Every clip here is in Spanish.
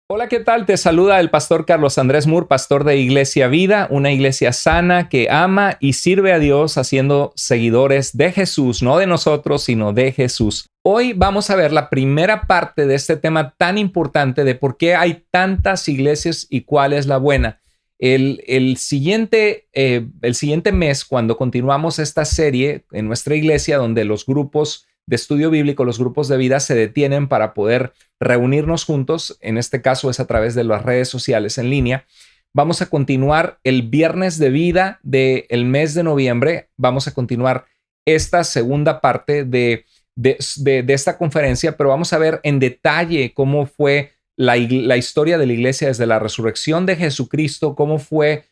Hola, ¿qué tal? Te saluda el pastor Carlos Andrés Moore, pastor de Iglesia Vida, una iglesia sana que ama y sirve a Dios haciendo seguidores de Jesús, no de nosotros, sino de Jesús. Hoy vamos a ver la primera parte de este tema tan importante de por qué hay tantas iglesias y cuál es la buena. El siguiente mes, cuando continuamos esta serie en nuestra iglesia, donde los grupos de estudio bíblico, los grupos de vida se detienen para poder reunirnos juntos, en este caso es a través de las redes sociales en línea. Vamos a continuar el viernes de vida del mes de noviembre. Vamos a continuar esta segunda parte de esta conferencia, pero vamos a ver en detalle cómo fue la historia de la iglesia desde la resurrección de Jesucristo, cómo fue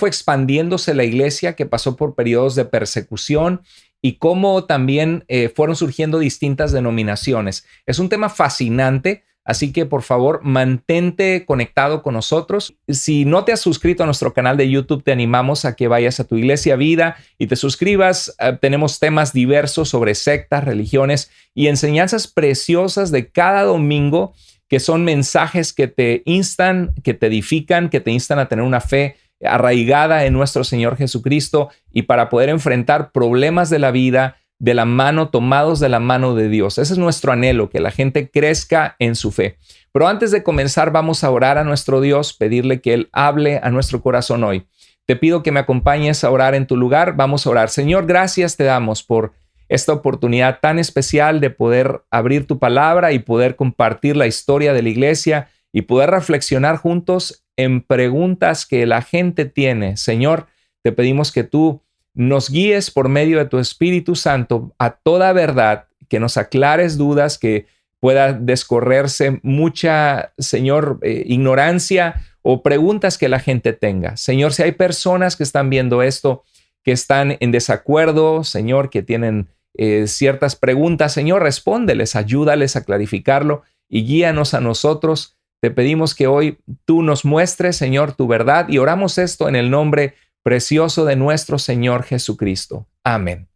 expandiéndose la iglesia, que pasó por periodos de persecución y cómo también fueron surgiendo distintas denominaciones. Es un tema fascinante, así que por favor mantente conectado con nosotros. Si no te has suscrito a nuestro canal de YouTube, te animamos a que vayas a tu Iglesia Vida y te suscribas. Tenemos temas diversos sobre sectas, religiones y enseñanzas preciosas de cada domingo, que son mensajes que te instan, que te edifican, que te instan a tener una fe arraigada en nuestro Señor Jesucristo y para poder enfrentar problemas de la vida de la mano, tomados de la mano de Dios. Ese es nuestro anhelo, que la gente crezca en su fe. Pero antes de comenzar, vamos a orar a nuestro Dios, pedirle que Él hable a nuestro corazón hoy. Te pido que me acompañes a orar en tu lugar. Vamos a orar. Señor, gracias te damos por esta oportunidad tan especial de poder abrir tu palabra y poder compartir la historia de la iglesia y poder reflexionar juntos en preguntas que la gente tiene. Señor, te pedimos que tú nos guíes por medio de tu Espíritu Santo a toda verdad, que nos aclares dudas, que pueda descorrerse mucha, Señor, ignorancia o preguntas que la gente tenga. Señor, si hay personas que están viendo esto, que están en desacuerdo, Señor, que tienen ciertas preguntas, Señor, respóndeles, ayúdales a clarificarlo y guíanos a nosotros. Te pedimos que hoy tú nos muestres, Señor, tu verdad y oramos esto en el nombre precioso de nuestro Señor Jesucristo. Amén.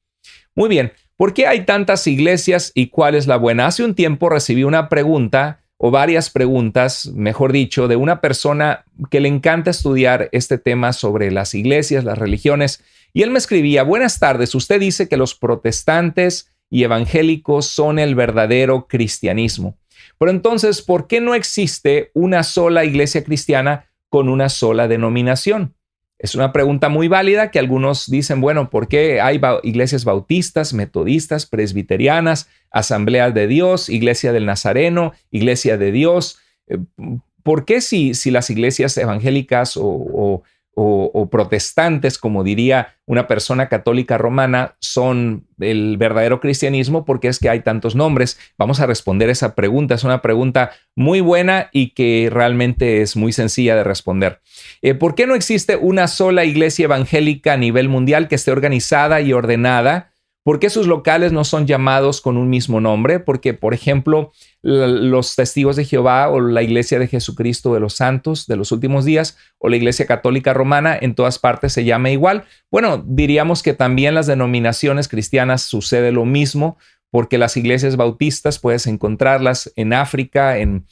Muy bien, ¿por qué hay tantas iglesias y cuál es la buena? Hace un tiempo recibí una pregunta o varias preguntas, mejor dicho, de una persona que le encanta estudiar este tema sobre las iglesias, las religiones, y él me escribía: buenas tardes, usted dice que los protestantes y evangélicos son el verdadero cristianismo. Pero entonces, ¿por qué no existe una sola iglesia cristiana con una sola denominación? Es una pregunta muy válida que algunos dicen, bueno, ¿por qué hay iglesias bautistas, metodistas, presbiterianas, Asamblea de Dios, Iglesia del Nazareno, Iglesia de Dios? ¿Por qué si las iglesias evangélicas o protestantes, como diría una persona católica romana, son el verdadero cristianismo? ¿Por qué es que hay tantos nombres? Vamos a responder esa pregunta. Es una pregunta muy buena y que realmente es muy sencilla de responder. ¿Por qué no existe una sola iglesia evangélica a nivel mundial que esté organizada y ordenada? ¿Por qué sus locales no son llamados con un mismo nombre? Porque, por ejemplo, los Testigos de Jehová o la Iglesia de Jesucristo de los Santos de los Últimos Días o la Iglesia Católica Romana en todas partes se llama igual. Bueno, diríamos que también las denominaciones cristianas sucede lo mismo, porque las iglesias bautistas puedes encontrarlas en África, en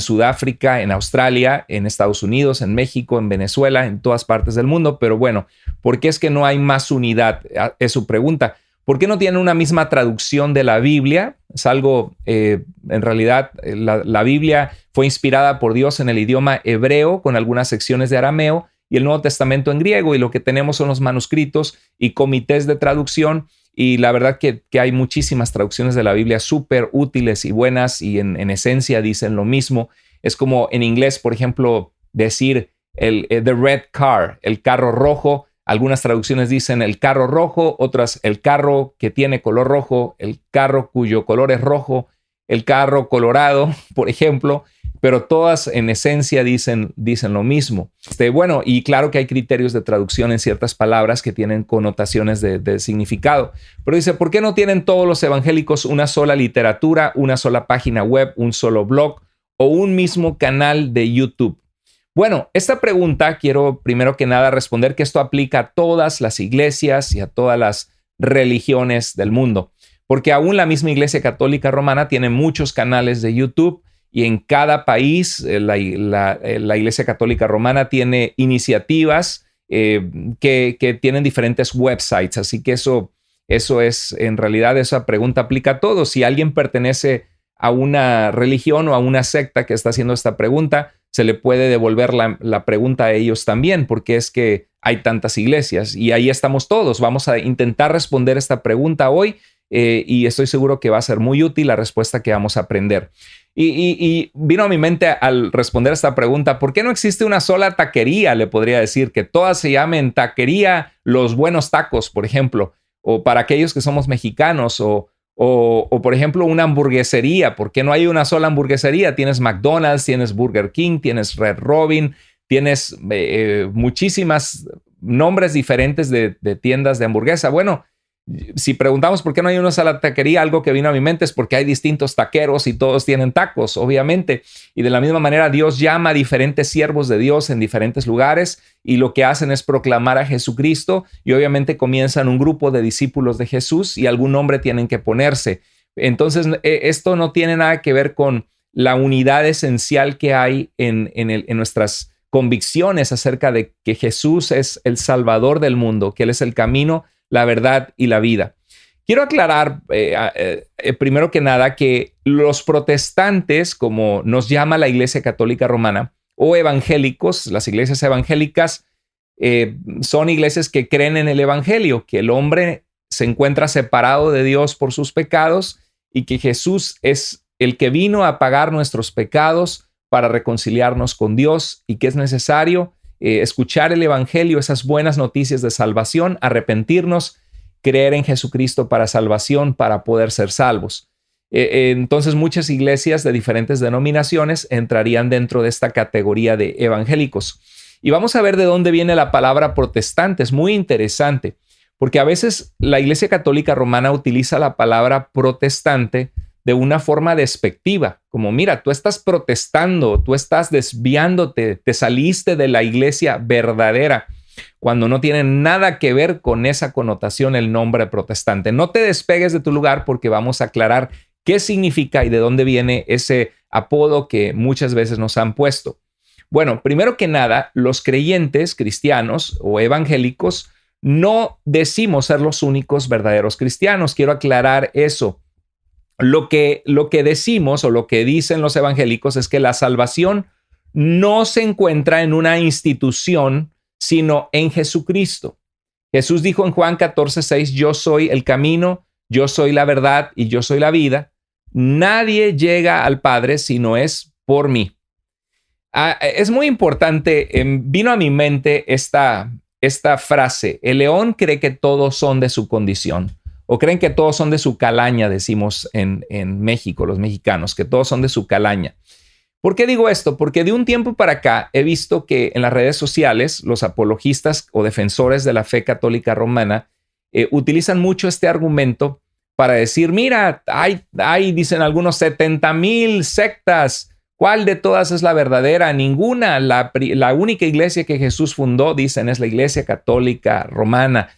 Sudáfrica, en Australia, en Estados Unidos, en México, en Venezuela, en todas partes del mundo. Pero bueno, ¿por qué es que no hay más unidad? Es su pregunta. ¿Por qué no tienen una misma traducción de la Biblia? Es algo, en realidad, la Biblia fue inspirada por Dios en el idioma hebreo con algunas secciones de arameo y el Nuevo Testamento en griego, y lo que tenemos son los manuscritos y comités de traducción. Y la verdad que hay muchísimas traducciones de la Biblia súper útiles y buenas y en esencia dicen lo mismo. Es como en inglés, por ejemplo, decir the red car, el carro rojo. Algunas traducciones dicen el carro rojo, otras el carro que tiene color rojo, el carro cuyo color es rojo, el carro colorado, por ejemplo. Pero todas en esencia dicen lo mismo. Bueno, y claro que hay criterios de traducción en ciertas palabras que tienen connotaciones de significado. Pero dice, ¿por qué no tienen todos los evangélicos una sola literatura, una sola página web, un solo blog o un mismo canal de YouTube? Bueno, esta pregunta quiero primero que nada responder que esto aplica a todas las iglesias y a todas las religiones del mundo. Porque aún la misma Iglesia Católica Romana tiene muchos canales de YouTube y en cada país la Iglesia Católica Romana tiene iniciativas que tienen diferentes websites, así que eso es, en realidad, esa pregunta aplica a todos. Si alguien pertenece a una religión o a una secta que está haciendo esta pregunta, se le puede devolver la pregunta a ellos también, porque es que hay tantas iglesias y ahí estamos todos. Vamos a intentar responder esta pregunta hoy y estoy seguro que va a ser muy útil la respuesta que vamos a aprender. Y vino a mi mente al responder esta pregunta, ¿por qué no existe una sola taquería? Le podría decir que todas se llamen Taquería Los Buenos Tacos, por ejemplo, o para aquellos que somos mexicanos, o por ejemplo, una hamburguesería. ¿Por qué no hay una sola hamburguesería? Tienes McDonald's, tienes Burger King, tienes Red Robin, tienes muchísimas nombres diferentes de tiendas de hamburguesa. Bueno, si preguntamos por qué no hay una sola taquería, algo que vino a mi mente es porque hay distintos taqueros y todos tienen tacos, obviamente. Y de la misma manera, Dios llama a diferentes siervos de Dios en diferentes lugares y lo que hacen es proclamar a Jesucristo y obviamente comienzan un grupo de discípulos de Jesús y algún nombre tienen que ponerse. Entonces, esto no tiene nada que ver con la unidad esencial que hay en nuestras convicciones acerca de que Jesús es el Salvador del mundo, que Él es el camino, la verdad y la vida. Quiero aclarar primero que nada que los protestantes, como nos llama la Iglesia Católica Romana, o evangélicos, las iglesias evangélicas son iglesias que creen en el evangelio, que el hombre se encuentra separado de Dios por sus pecados y que Jesús es el que vino a pagar nuestros pecados para reconciliarnos con Dios y que es necesario escuchar el evangelio, esas buenas noticias de salvación, arrepentirnos, creer en Jesucristo para salvación, para poder ser salvos. Entonces muchas iglesias de diferentes denominaciones entrarían dentro de esta categoría de evangélicos. Y vamos a ver de dónde viene la palabra protestante. Es muy interesante, porque a veces la Iglesia Católica Romana utiliza la palabra protestante de una forma despectiva, como mira, tú estás protestando, tú estás desviándote, te saliste de la iglesia verdadera, cuando no tiene nada que ver con esa connotación el nombre protestante. No te despegues de tu lugar porque vamos a aclarar qué significa y de dónde viene ese apodo que muchas veces nos han puesto. Bueno, primero que nada, los creyentes cristianos o evangélicos no decimos ser los únicos verdaderos cristianos. Quiero aclarar eso. Lo que decimos o lo que dicen los evangélicos es que la salvación no se encuentra en una institución, sino en Jesucristo. Jesús dijo en Juan 14:6, yo soy el camino, yo soy la verdad y yo soy la vida. Nadie llega al Padre si no es por mí. Es muy importante, vino a mi mente esta frase, el león cree que todos son de su condición. O creen que todos son de su calaña, decimos en México, los mexicanos, que todos son de su calaña. ¿Por qué digo esto? Porque de un tiempo para acá he visto que en las redes sociales los apologistas o defensores de la fe católica romana utilizan mucho este argumento para decir, mira, hay dicen algunos 70,000 sectas. ¿Cuál de todas es la verdadera? Ninguna. La única iglesia que Jesús fundó, dicen, es la Iglesia Católica Romana.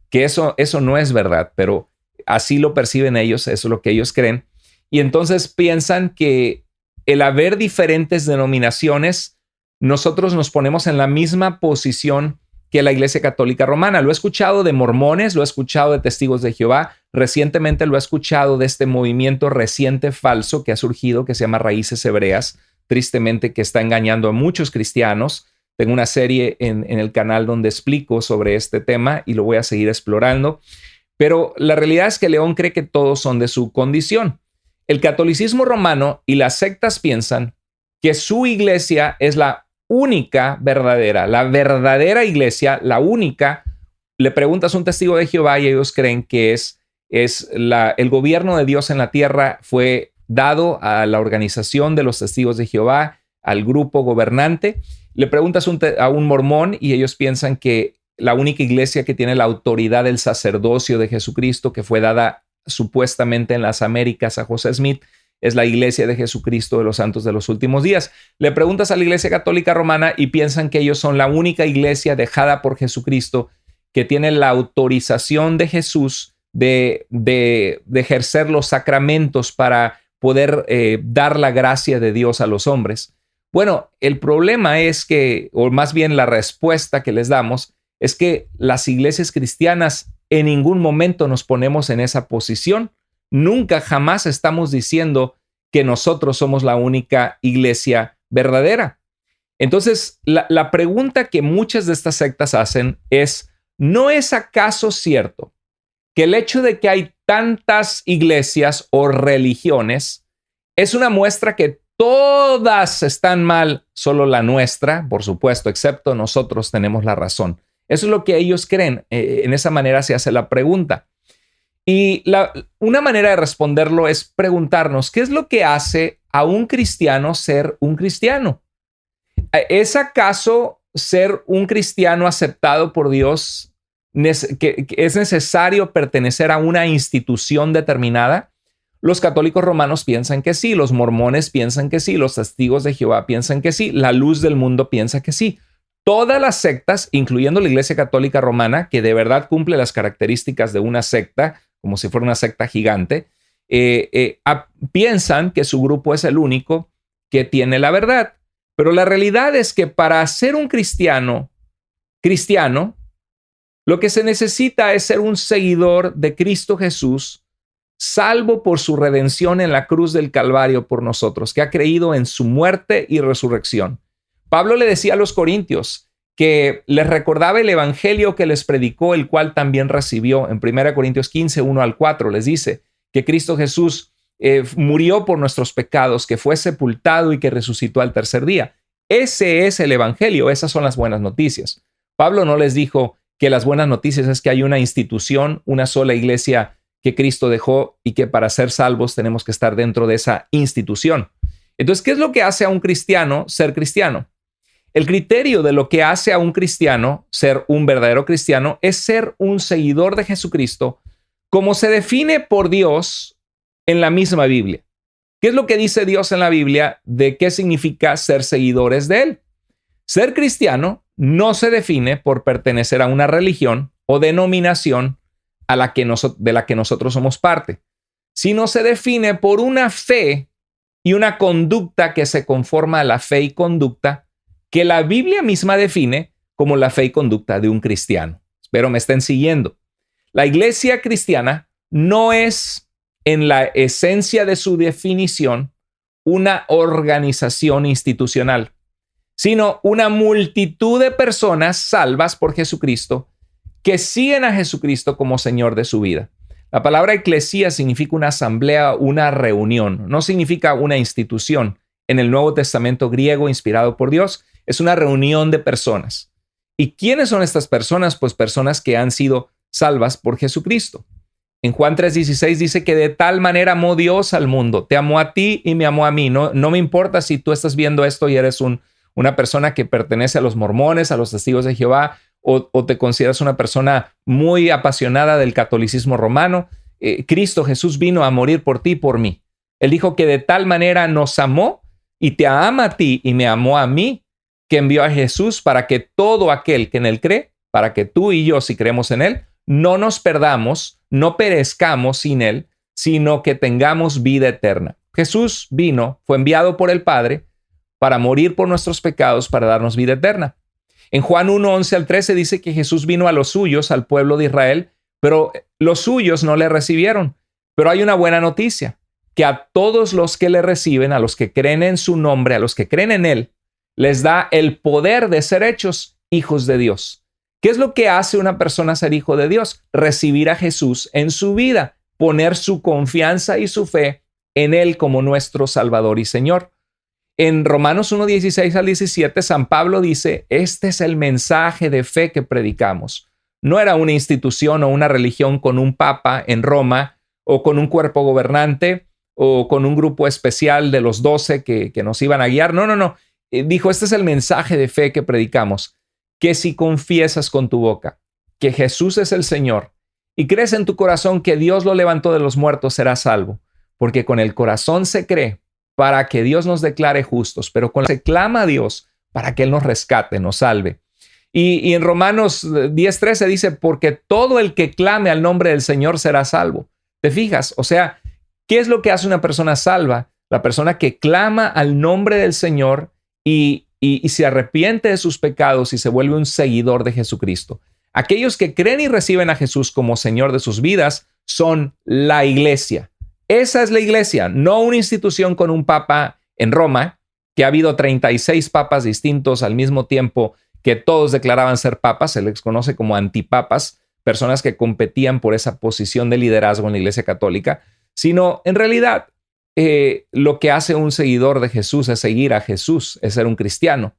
Que eso no es verdad, pero así lo perciben ellos, eso es lo que ellos creen. Y entonces piensan que el haber diferentes denominaciones, nosotros nos ponemos en la misma posición que la Iglesia Católica Romana. Lo he escuchado de mormones, lo he escuchado de testigos de Jehová, recientemente lo he escuchado de este movimiento reciente falso que ha surgido, que se llama Raíces Hebreas, tristemente que está engañando a muchos cristianos. Tengo una serie en el canal donde explico sobre este tema y lo voy a seguir explorando. Pero la realidad es que León cree que todos son de su condición. El catolicismo romano y las sectas piensan que su iglesia es la única verdadera, la verdadera iglesia, la única. Le preguntas a un testigo de Jehová y ellos creen que el gobierno de Dios en la tierra fue dado a la organización de los testigos de Jehová, al grupo gobernante. Le preguntas a un mormón y ellos piensan que la única iglesia que tiene la autoridad del sacerdocio de Jesucristo, que fue dada supuestamente en las Américas a José Smith, es la iglesia de Jesucristo de los santos de los últimos días. Le preguntas a la Iglesia Católica Romana y piensan que ellos son la única iglesia dejada por Jesucristo que tiene la autorización de Jesús de ejercer los sacramentos para poder dar la gracia de Dios a los hombres. Bueno, el problema es que, o más bien la respuesta que les damos, es que las iglesias cristianas en ningún momento nos ponemos en esa posición. Nunca, jamás estamos diciendo que nosotros somos la única iglesia verdadera. Entonces, la pregunta que muchas de estas sectas hacen es, ¿no es acaso cierto que el hecho de que hay tantas iglesias o religiones es una muestra que todas están mal, solo la nuestra, por supuesto, excepto nosotros tenemos la razón? Eso es lo que ellos creen. En esa manera se hace la pregunta. Y una manera de responderlo es preguntarnos, ¿qué es lo que hace a un cristiano ser un cristiano? ¿Es acaso ser un cristiano aceptado por Dios que es necesario pertenecer a una institución determinada? Los católicos romanos piensan que sí, los mormones piensan que sí, los testigos de Jehová piensan que sí, la luz del mundo piensa que sí. Todas las sectas, incluyendo la Iglesia Católica Romana, que de verdad cumple las características de una secta, como si fuera una secta gigante, piensan que su grupo es el único que tiene la verdad. Pero la realidad es que para ser un cristiano, lo que se necesita es ser un seguidor de Cristo Jesús, salvo por su redención en la cruz del Calvario por nosotros, que ha creído en su muerte y resurrección. Pablo le decía a los corintios que les recordaba el evangelio que les predicó, el cual también recibió. En 1 Corintios 15, 1 al 4, les dice que Cristo Jesús murió por nuestros pecados, que fue sepultado y que resucitó al tercer día. Ese es el evangelio, esas son las buenas noticias. Pablo no les dijo que las buenas noticias es que hay una institución, una sola iglesia que Cristo dejó y que para ser salvos tenemos que estar dentro de esa institución. Entonces, ¿qué es lo que hace a un cristiano ser cristiano? El criterio de lo que hace a un cristiano ser un verdadero cristiano es ser un seguidor de Jesucristo, como se define por Dios en la misma Biblia. ¿Qué es lo que dice Dios en la Biblia de qué significa ser seguidores de Él? Ser cristiano no se define por pertenecer a una religión o denominación de la que nosotros somos parte, sino se define por una fe y una conducta que se conforma a la fe y conducta que la Biblia misma define como la fe y conducta de un cristiano. Espero me estén siguiendo. La iglesia cristiana no es, en la esencia de su definición, una organización institucional, sino una multitud de personas salvas por Jesucristo que siguen a Jesucristo como Señor de su vida. La palabra eclesía significa una asamblea, una reunión, no significa una institución. En el Nuevo Testamento griego inspirado por Dios, es una reunión de personas. ¿Y quiénes son estas personas? Pues personas que han sido salvas por Jesucristo. En Juan 3:16 dice que de tal manera amó Dios al mundo, te amó a ti y me amó a mí. No me importa si tú estás viendo esto y eres una persona que pertenece a los mormones, a los testigos de Jehová, o te consideras una persona muy apasionada del catolicismo romano. Cristo Jesús vino a morir por ti y por mí. Él dijo que de tal manera nos amó y te ama a ti y me amó a mí, que envió a Jesús para que todo aquel que en Él cree, para que tú y yo, si creemos en Él, no nos perdamos, no perezcamos sin Él, sino que tengamos vida eterna. Jesús vino, fue enviado por el Padre para morir por nuestros pecados, para darnos vida eterna. En Juan 1:11 al 13 dice que Jesús vino a los suyos, al pueblo de Israel, pero los suyos no le recibieron. Pero hay una buena noticia, que a todos los que le reciben, a los que creen en su nombre, a los que creen en Él, les da el poder de ser hechos hijos de Dios. ¿Qué es lo que hace una persona ser hijo de Dios? Recibir a Jesús en su vida, poner su confianza y su fe en Él como nuestro Salvador y Señor. En Romanos 1:16 al 17, San Pablo dice, este es el mensaje de fe que predicamos. No era una institución o una religión con un papa en Roma o con un cuerpo gobernante o con un grupo especial de los 12 que nos iban a guiar. No. Dijo, este es el mensaje de fe que predicamos, que si confiesas con tu boca que Jesús es el Señor y crees en tu corazón que Dios lo levantó de los muertos, serás salvo. Porque con el corazón se cree para que Dios nos declare justos, pero con se clama a Dios para que Él nos rescate, nos salve. Y en Romanos 10:13 dice, porque todo el que clame al nombre del Señor será salvo. ¿Te fijas? O sea, ¿Qué es lo que hace una persona salva? La persona que clama al nombre del Señor y se arrepiente de sus pecados y se vuelve un seguidor de Jesucristo. Aquellos que creen y reciben a Jesús como Señor de sus vidas son la iglesia. Esa es la iglesia, no una institución con un papa en Roma, que ha habido 36 papas distintos al mismo tiempo que todos declaraban ser papas, se les conoce como antipapas, personas que competían por esa posición de liderazgo en la Iglesia Católica, sino en realidad lo que hace un seguidor de Jesús es seguir a Jesús, es ser un cristiano.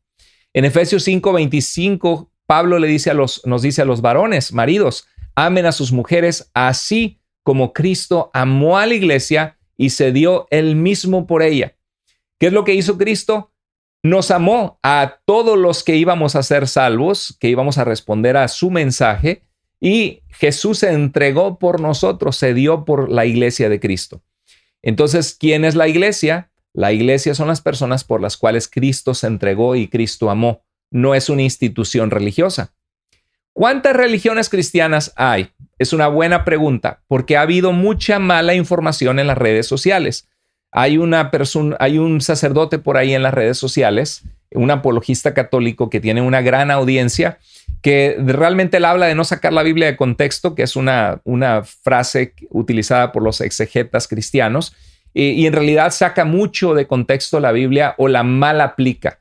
En Efesios 5:25, Pablo nos dice a los varones, maridos, amen a sus mujeres así como Cristo amó a la iglesia y se dio él mismo por ella. ¿Qué es lo que hizo Cristo? Nos amó a todos los que íbamos a ser salvos, que íbamos a responder a su mensaje, y Jesús se entregó por nosotros, se dio por la iglesia de Cristo. Entonces, ¿quién es la iglesia? La iglesia son las personas por las cuales Cristo se entregó y Cristo amó. No es una institución religiosa. ¿Cuántas religiones cristianas hay? Es una buena pregunta, porque ha habido mucha mala información en las redes sociales. Hay un sacerdote por ahí en las redes sociales, un apologista católico que tiene una gran audiencia, que realmente él habla de no sacar la Biblia de contexto, que es una frase utilizada por los exegetas cristianos, y en realidad saca mucho de contexto la Biblia o la mal aplica.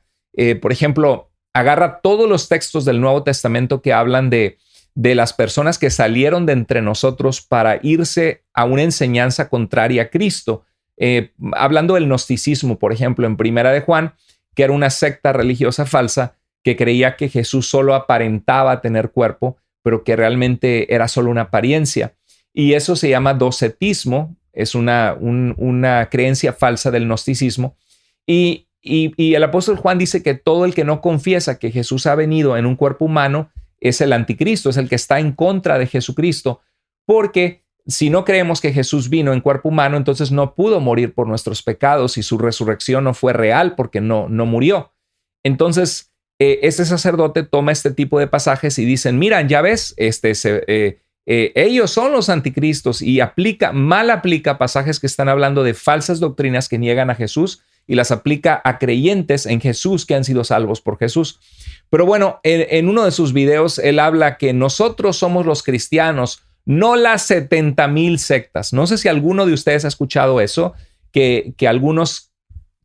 Por ejemplo, agarra todos los textos del Nuevo Testamento que hablan de las personas que salieron de entre nosotros para irse a una enseñanza contraria a Cristo. Hablando del gnosticismo, por ejemplo, en Primera de Juan, que era una secta religiosa falsa que creía que Jesús solo aparentaba tener cuerpo, pero que realmente era solo una apariencia. Y eso se llama docetismo, es una creencia falsa del gnosticismo. Y el apóstol Juan dice que todo el que no confiesa que Jesús ha venido en un cuerpo humano es el anticristo, es el que está en contra de Jesucristo, porque si no creemos que Jesús vino en cuerpo humano, entonces no pudo morir por nuestros pecados y su resurrección no fue real porque no murió. Entonces, este sacerdote toma este tipo de pasajes y dicen, miran, ya ves, ellos son los anticristos, y mal aplica pasajes que están hablando de falsas doctrinas que niegan a Jesús y las aplica a creyentes en Jesús que han sido salvos por Jesús. Pero bueno, en uno de sus videos él habla que nosotros somos los cristianos, no las 70,000 sectas. No sé si alguno de ustedes ha escuchado eso, que algunos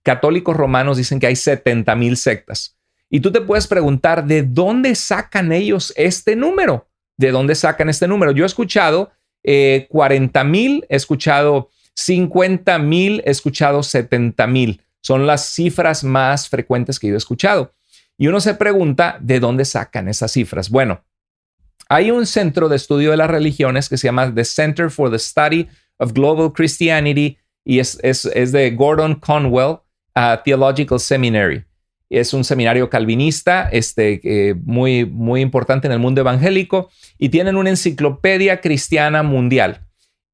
católicos romanos dicen que hay 70,000 sectas. Y tú te puedes preguntar, ¿de dónde sacan ellos este número? ¿De dónde sacan este número? Yo he escuchado 40,000, he escuchado 50,000, he escuchado 70,000. Son las cifras más frecuentes que yo he escuchado. Y uno se pregunta, ¿de dónde sacan esas cifras? Bueno, hay un centro de estudio de las religiones que se llama The Center for the Study of Global Christianity y es de Gordon Conwell Theological Seminary. Es un seminario calvinista muy, muy importante en el mundo evangélico, y tienen una enciclopedia cristiana mundial.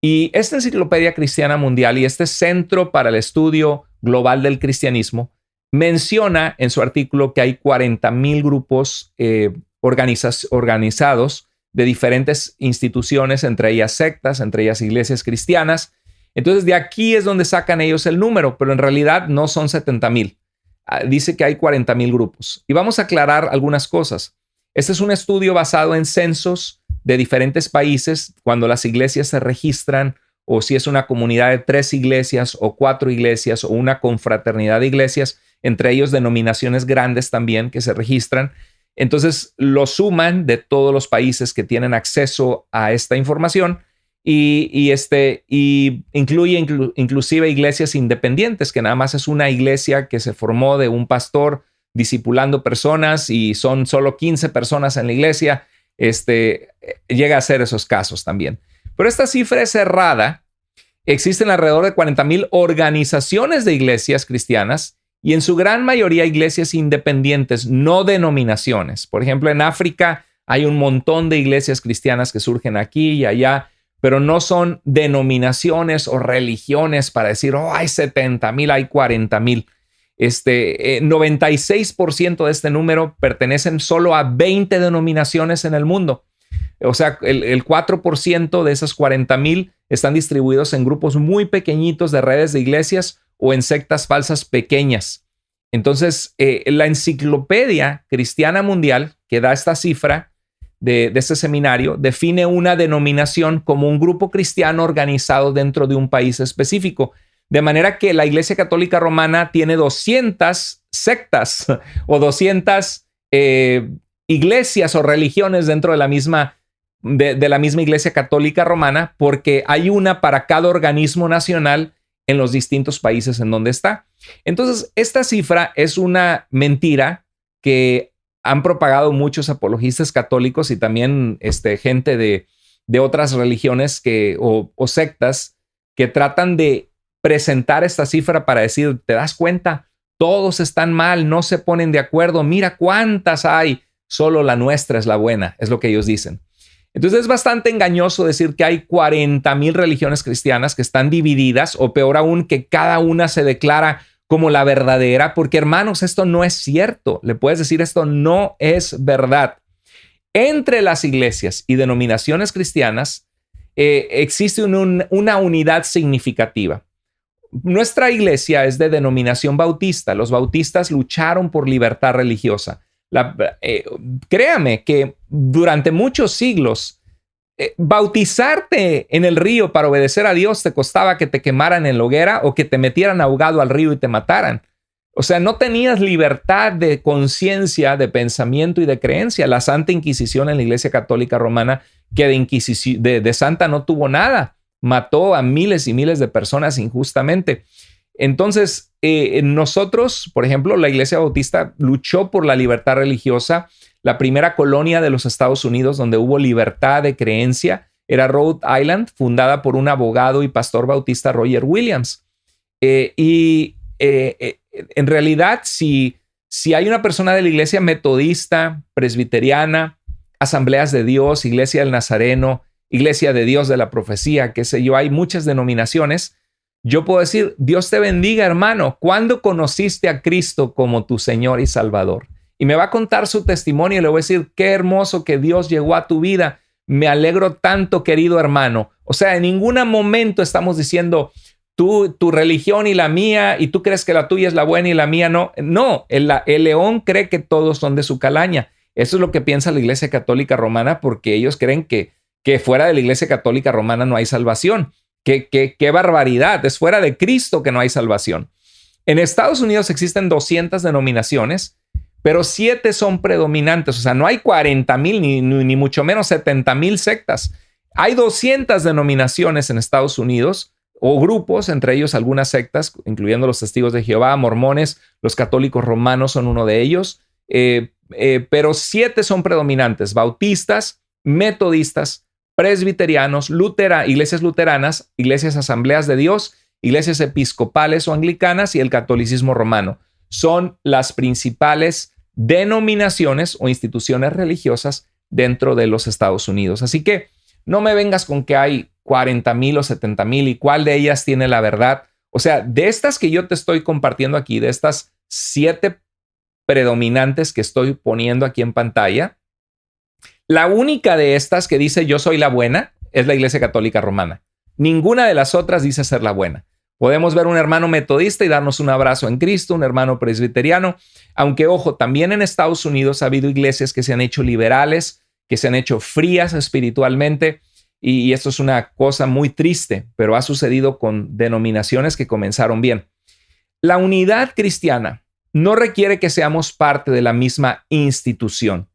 Y esta enciclopedia cristiana mundial y este centro para el estudio global del cristianismo menciona en su artículo que hay 40,000 grupos organizados de diferentes instituciones, entre ellas sectas, entre ellas iglesias cristianas. Entonces de aquí es donde sacan ellos el número, pero en realidad no son 70,000. Dice que hay 40,000 grupos. Y vamos a aclarar algunas cosas. Este es un estudio basado en censos de diferentes países, cuando las iglesias se registran, o si es una comunidad de 3 iglesias o 4 iglesias o una confraternidad de iglesias, entre ellos denominaciones grandes también que se registran. Entonces lo suman de todos los países que tienen acceso a esta información y incluye inclusive iglesias independientes, que nada más es una iglesia que se formó de un pastor discipulando personas y son solo 15 personas en la iglesia. Llega a ser esos casos también. Pero esta cifra es errada. Existen alrededor de 40,000 organizaciones de iglesias cristianas y en su gran mayoría iglesias independientes, no denominaciones. Por ejemplo, en África hay un montón de iglesias cristianas que surgen aquí y allá, pero no son denominaciones o religiones para decir, hay 70,000, hay 40,000. 96% de este número pertenecen solo a 20 denominaciones en el mundo. O sea, el 4% de esas 40,000 están distribuidos en grupos muy pequeñitos de redes de iglesias o en sectas falsas pequeñas. Entonces, la Enciclopedia Cristiana Mundial, que da esta cifra de este seminario, define una denominación como un grupo cristiano organizado dentro de un país específico. De manera que la Iglesia Católica Romana tiene 200 sectas o 200 iglesias o religiones dentro de la misma Iglesia Católica Romana, porque hay una para cada organismo nacional en los distintos países en donde está. Entonces, esta cifra es una mentira que han propagado muchos apologistas católicos y también gente de otras religiones o sectas que tratan de presentar esta cifra para decir, ¿te das cuenta? Todos están mal, no se ponen de acuerdo, mira cuántas hay, solo la nuestra es la buena, es lo que ellos dicen. Entonces es bastante engañoso decir que hay 40,000 religiones cristianas que están divididas, o peor aún, que cada una se declara como la verdadera, porque hermanos, esto no es cierto. Le puedes decir, esto no es verdad. Entre las iglesias y denominaciones cristianas existe una unidad significativa. Nuestra iglesia es de denominación bautista. Los bautistas lucharon por libertad religiosa. Créame que durante muchos siglos bautizarte en el río para obedecer a Dios te costaba que te quemaran en la hoguera o que te metieran ahogado al río y te mataran. O sea, no tenías libertad de conciencia, de pensamiento y de creencia. La Santa Inquisición en la Iglesia Católica Romana, que de santa no tuvo nada, mató a miles y miles de personas injustamente. Entonces, nosotros, por ejemplo, la Iglesia Bautista luchó por la libertad religiosa. La primera colonia de los Estados Unidos donde hubo libertad de creencia era Rhode Island, fundada por un abogado y pastor bautista, Roger Williams. En realidad, si hay una persona de la iglesia metodista, presbiteriana, Asambleas de Dios, Iglesia del Nazareno, Iglesia de Dios de la Profecía, qué sé yo, hay muchas denominaciones. Yo puedo decir, Dios te bendiga, hermano. ¿Cuándo conociste a Cristo como tu Señor y Salvador? Y me va a contar su testimonio y le voy a decir, qué hermoso que Dios llegó a tu vida. Me alegro tanto, querido hermano. O sea, en ningún momento estamos diciendo tu religión y la mía, y tú crees que la tuya es la buena y la mía no. No, el león cree que todos son de su calaña. Eso es lo que piensa la Iglesia Católica Romana, porque ellos creen que fuera de la Iglesia Católica Romana no hay salvación. Qué barbaridad. Es fuera de Cristo que no hay salvación. En Estados Unidos existen 200 denominaciones, pero 7 son predominantes. O sea, no hay 40,000 ni mucho menos 70,000 sectas. Hay 200 denominaciones en Estados Unidos o grupos, entre ellos algunas sectas, incluyendo los Testigos de Jehová, mormones, los católicos romanos son uno de ellos. Pero 7 son predominantes: bautistas, metodistas, presbiterianos, iglesias luteranas, iglesias Asambleas de Dios, iglesias episcopales o anglicanas y el catolicismo romano. Son las principales denominaciones o instituciones religiosas dentro de los Estados Unidos. Así que no me vengas con que hay 40,000 o 70,000 y cuál de ellas tiene la verdad. O sea, de estas que yo te estoy compartiendo aquí, de estas 7 predominantes que estoy poniendo aquí en pantalla, la única de estas que dice yo soy la buena es la Iglesia Católica Romana. Ninguna de las otras dice ser la buena. Podemos ver un hermano metodista y darnos un abrazo en Cristo, un hermano presbiteriano, aunque ojo, también en Estados Unidos ha habido iglesias que se han hecho liberales, que se han hecho frías espiritualmente, y esto es una cosa muy triste, pero ha sucedido con denominaciones que comenzaron bien. La unidad cristiana no requiere que seamos parte de la misma institución,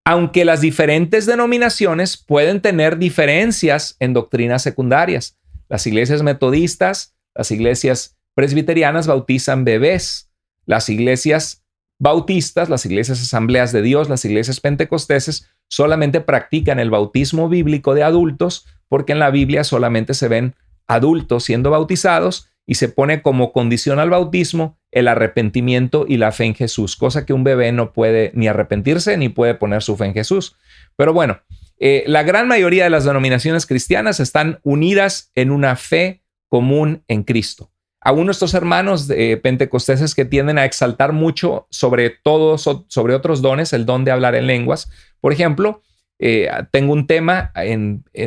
aunque las diferentes denominaciones pueden tener diferencias en doctrinas secundarias. Las iglesias metodistas, las iglesias presbiterianas bautizan bebés. Las iglesias bautistas, las iglesias Asambleas de Dios, las iglesias pentecosteses solamente practican el bautismo bíblico de adultos, porque en la Biblia solamente se ven adultos siendo bautizados y se pone como condición al bautismo el arrepentimiento y la fe en Jesús, cosa que un bebé no puede ni arrepentirse ni puede poner su fe en Jesús. Pero bueno, la gran mayoría de las denominaciones cristianas están unidas en una fe común en Cristo. Aún nuestros hermanos pentecosteses que tienden a exaltar mucho sobre otros dones, el don de hablar en lenguas, por ejemplo, Tengo un tema,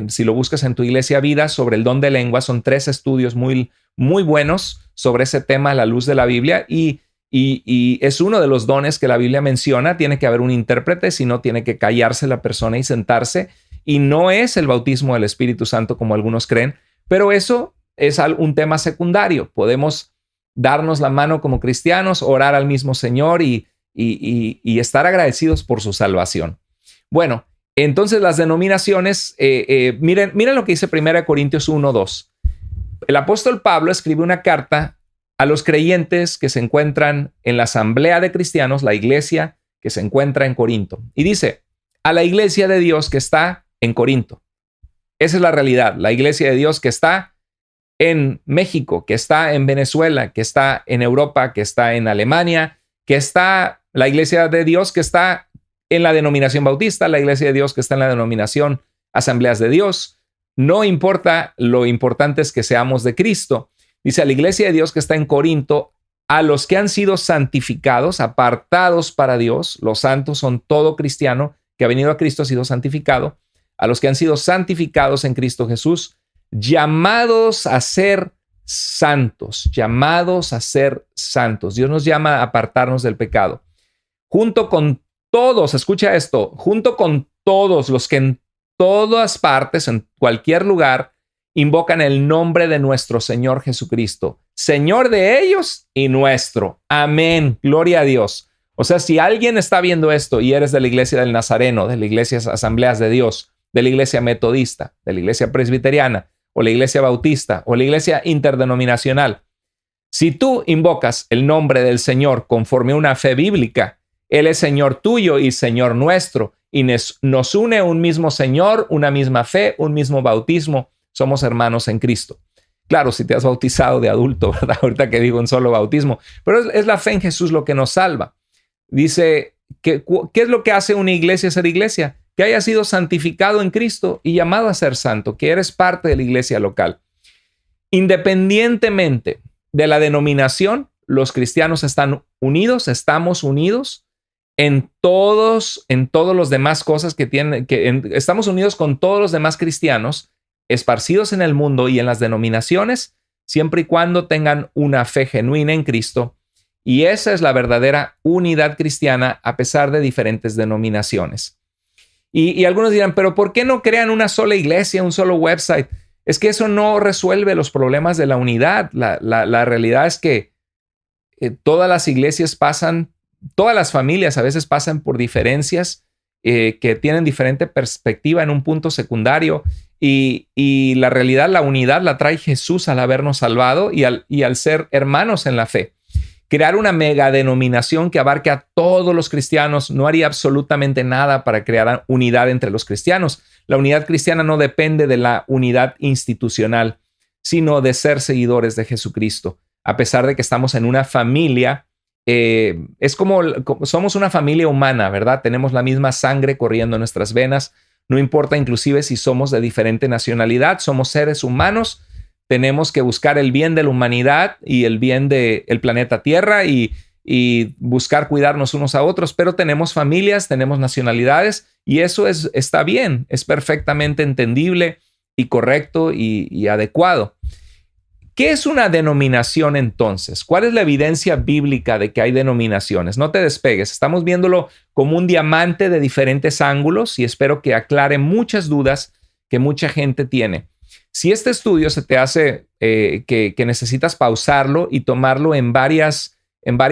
si lo buscas en tu Iglesia Vida, sobre el don de lengua. Son 3 estudios muy, muy buenos sobre ese tema a la luz de la Biblia, y es uno de los dones que la Biblia menciona. Tiene que haber un intérprete, si no tiene que callarse la persona y sentarse, y no es el bautismo del Espíritu Santo como algunos creen, pero eso es un tema secundario. Podemos darnos la mano como cristianos, orar al mismo Señor y estar agradecidos por su salvación. Bueno, entonces las denominaciones, miren lo que dice 1 Corintios 1:2. El apóstol Pablo escribe una carta a los creyentes que se encuentran en la asamblea de cristianos, la iglesia que se encuentra en Corinto. Y dice, a la iglesia de Dios que está en Corinto. Esa es la realidad. La iglesia de Dios que está en México, que está en Venezuela, que está en Europa, que está en Alemania, que está la iglesia de Dios que está en la denominación bautista, la iglesia de Dios que está en la denominación Asambleas de Dios. No importa, lo importante es que seamos de Cristo. Dice, a la iglesia de Dios que está en Corinto, a los que han sido santificados, apartados para Dios. Los santos son todo cristiano que ha venido a Cristo, ha sido santificado. A los que han sido santificados en Cristo Jesús, llamados a ser santos, llamados a ser santos. Dios nos llama a apartarnos del pecado. Junto con todos, escucha esto, junto con todos los que en todas partes, en cualquier lugar, invocan el nombre de nuestro Señor Jesucristo, Señor de ellos y nuestro. Amén. Gloria a Dios. O sea, si alguien está viendo esto y eres de la iglesia del Nazareno, de la iglesia Asambleas de Dios, de la iglesia metodista, de la iglesia presbiteriana, o la iglesia bautista, o la iglesia interdenominacional, si tú invocas el nombre del Señor conforme a una fe bíblica, Él es Señor tuyo y Señor nuestro, y nos une un mismo Señor, una misma fe, un mismo bautismo. Somos hermanos en Cristo. Claro, si te has bautizado de adulto, ¿verdad? Ahorita que digo un solo bautismo, pero es la fe en Jesús lo que nos salva. Dice, ¿qué es lo que hace una iglesia ser iglesia? Que haya sido santificado en Cristo y llamado a ser santo, que eres parte de la iglesia local. Independientemente de la denominación, los cristianos están unidos, estamos unidos en todos los demás cosas estamos unidos con todos los demás cristianos esparcidos en el mundo y en las denominaciones, siempre y cuando tengan una fe genuina en Cristo. Y esa es la verdadera unidad cristiana a pesar de diferentes denominaciones. Y algunos dirán, pero ¿por qué no crean una sola iglesia, un solo website? Es que eso no resuelve los problemas de la unidad. La realidad es que todas las iglesias todas las familias a veces pasan por diferencias que tienen diferente perspectiva en un punto secundario. Y la realidad, la unidad la trae Jesús al habernos salvado y al ser hermanos en la fe. Crear una mega denominación que abarque a todos los cristianos no haría absolutamente nada para crear unidad entre los cristianos. La unidad cristiana no depende de la unidad institucional, sino de ser seguidores de Jesucristo. A pesar de que estamos en una familia, es como somos una familia humana, ¿verdad? Tenemos la misma sangre corriendo en nuestras venas. No importa inclusive si somos de diferente nacionalidad, somos seres humanos. Tenemos que buscar el bien de la humanidad y el bien del planeta Tierra y buscar cuidarnos unos a otros, pero tenemos familias, tenemos nacionalidades y eso está bien, es perfectamente entendible y correcto y adecuado. ¿Qué es una denominación entonces? ¿Cuál es la evidencia bíblica de que hay denominaciones? No te despegues, estamos viéndolo como un diamante de diferentes ángulos y espero que aclare muchas dudas que mucha gente tiene. Si este estudio se te hace que necesitas pausarlo y tomarlo en varias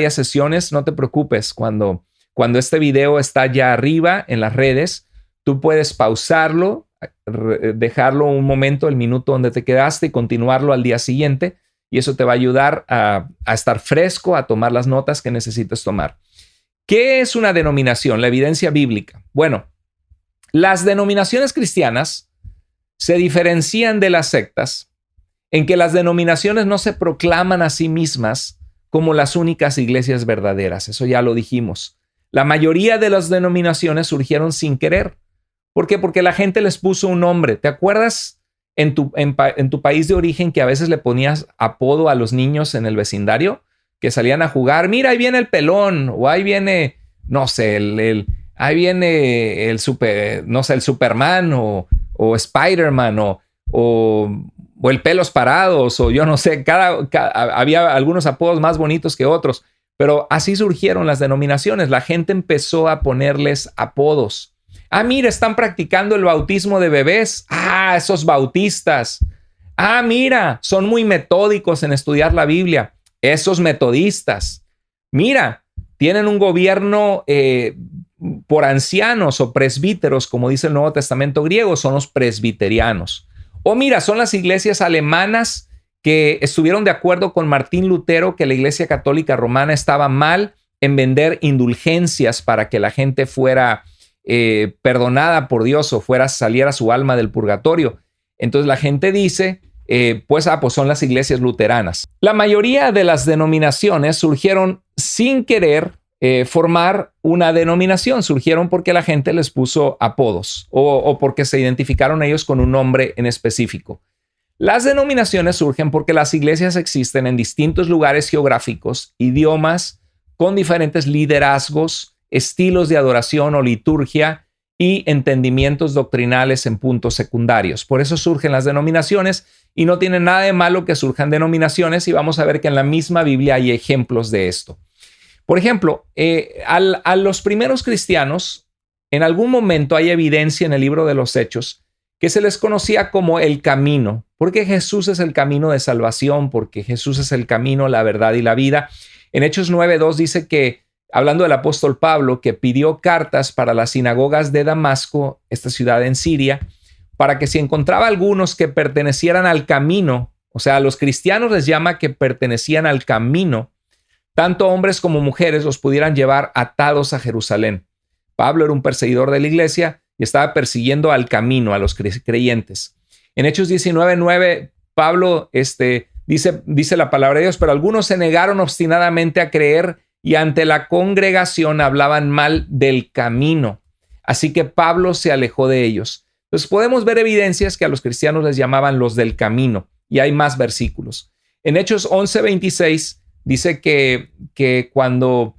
sesiones, no te preocupes. Cuando este video está ya arriba en las redes, tú puedes pausarlo, dejarlo un momento, el minuto donde te quedaste y continuarlo al día siguiente. Y eso te va a ayudar a estar fresco, a tomar las notas que necesites tomar. ¿Qué es una denominación? La evidencia bíblica. Bueno, las denominaciones cristianas se diferencian de las sectas en que las denominaciones no se proclaman a sí mismas como las únicas iglesias verdaderas. Eso ya lo dijimos. La mayoría de las denominaciones surgieron sin querer. ¿Por qué? Porque la gente les puso un nombre. ¿Te acuerdas en tu país de origen que a veces le ponías apodo a los niños en el vecindario? Que salían a jugar. Mira, ahí viene el pelón o ahí viene, no sé, ahí viene el no sé, el Superman o Spider-Man o el Pelos Parados o yo no sé, había algunos apodos más bonitos que otros, pero así surgieron las denominaciones. La gente empezó a ponerles apodos. Ah, mira, están practicando el bautismo de bebés. Ah, esos bautistas. Ah, mira, son muy metódicos en estudiar la Biblia. Esos metodistas. Mira, tienen un gobierno por ancianos o presbíteros, como dice el Nuevo Testamento griego, son los presbiterianos. O mira, son las iglesias alemanas que estuvieron de acuerdo con Martín Lutero que la Iglesia Católica Romana estaba mal en vender indulgencias para que la gente fuera perdonada por Dios o saliera su alma del purgatorio. Entonces la gente dice, pues son las iglesias luteranas. La mayoría de las denominaciones surgieron sin querer formar una denominación, surgieron porque la gente les puso apodos o porque se identificaron ellos con un nombre en específico. Las denominaciones surgen porque las iglesias existen en distintos lugares geográficos, idiomas, con diferentes liderazgos, estilos de adoración o liturgia y entendimientos doctrinales en puntos secundarios. Por eso surgen las denominaciones y no tiene nada de malo que surjan denominaciones, y vamos a ver que en la misma Biblia hay ejemplos de esto. Por ejemplo, a los primeros cristianos, en algún momento hay evidencia en el libro de los Hechos que se les conocía como el camino, porque Jesús es el camino de salvación, porque Jesús es el camino, la verdad y la vida. En Hechos 9:2 dice que, hablando del apóstol Pablo, que pidió cartas para las sinagogas de Damasco, esta ciudad en Siria, para que si encontraba algunos que pertenecieran al camino, o sea, a los cristianos les llama que pertenecían al camino, tanto hombres como mujeres los pudieran llevar atados a Jerusalén. Pablo era un perseguidor de la iglesia y estaba persiguiendo al camino, a los creyentes. En Hechos 19:9, Pablo dice la palabra de Dios, pero algunos se negaron obstinadamente a creer y ante la congregación hablaban mal del camino. Así que Pablo se alejó de ellos. Entonces podemos ver evidencias que a los cristianos les llamaban los del camino, y hay más versículos. En Hechos 11:26 dice que cuando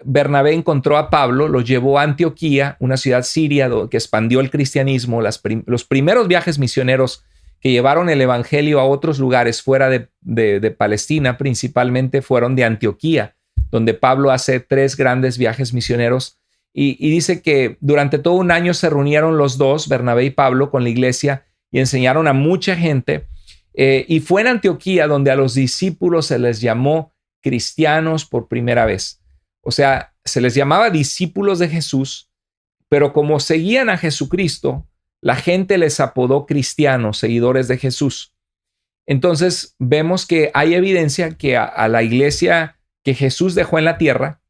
Bernabé encontró a Pablo, lo llevó a Antioquía, una ciudad siria que expandió el cristianismo. Los primeros viajes misioneros que llevaron el evangelio a otros lugares fuera de Palestina principalmente fueron de Antioquía, donde Pablo hace 3 grandes viajes misioneros. Y dice que durante todo un año se reunieron los dos, Bernabé y Pablo, con la iglesia y enseñaron a mucha gente. Y fue en Antioquía donde a los discípulos se les llamó cristianos por primera vez. O sea, se les llamaba discípulos de Jesús, pero como seguían a Jesucristo, la gente les apodó cristianos, seguidores de Jesús. Entonces vemos que hay evidencia que a la iglesia que Jesús dejó en la tierra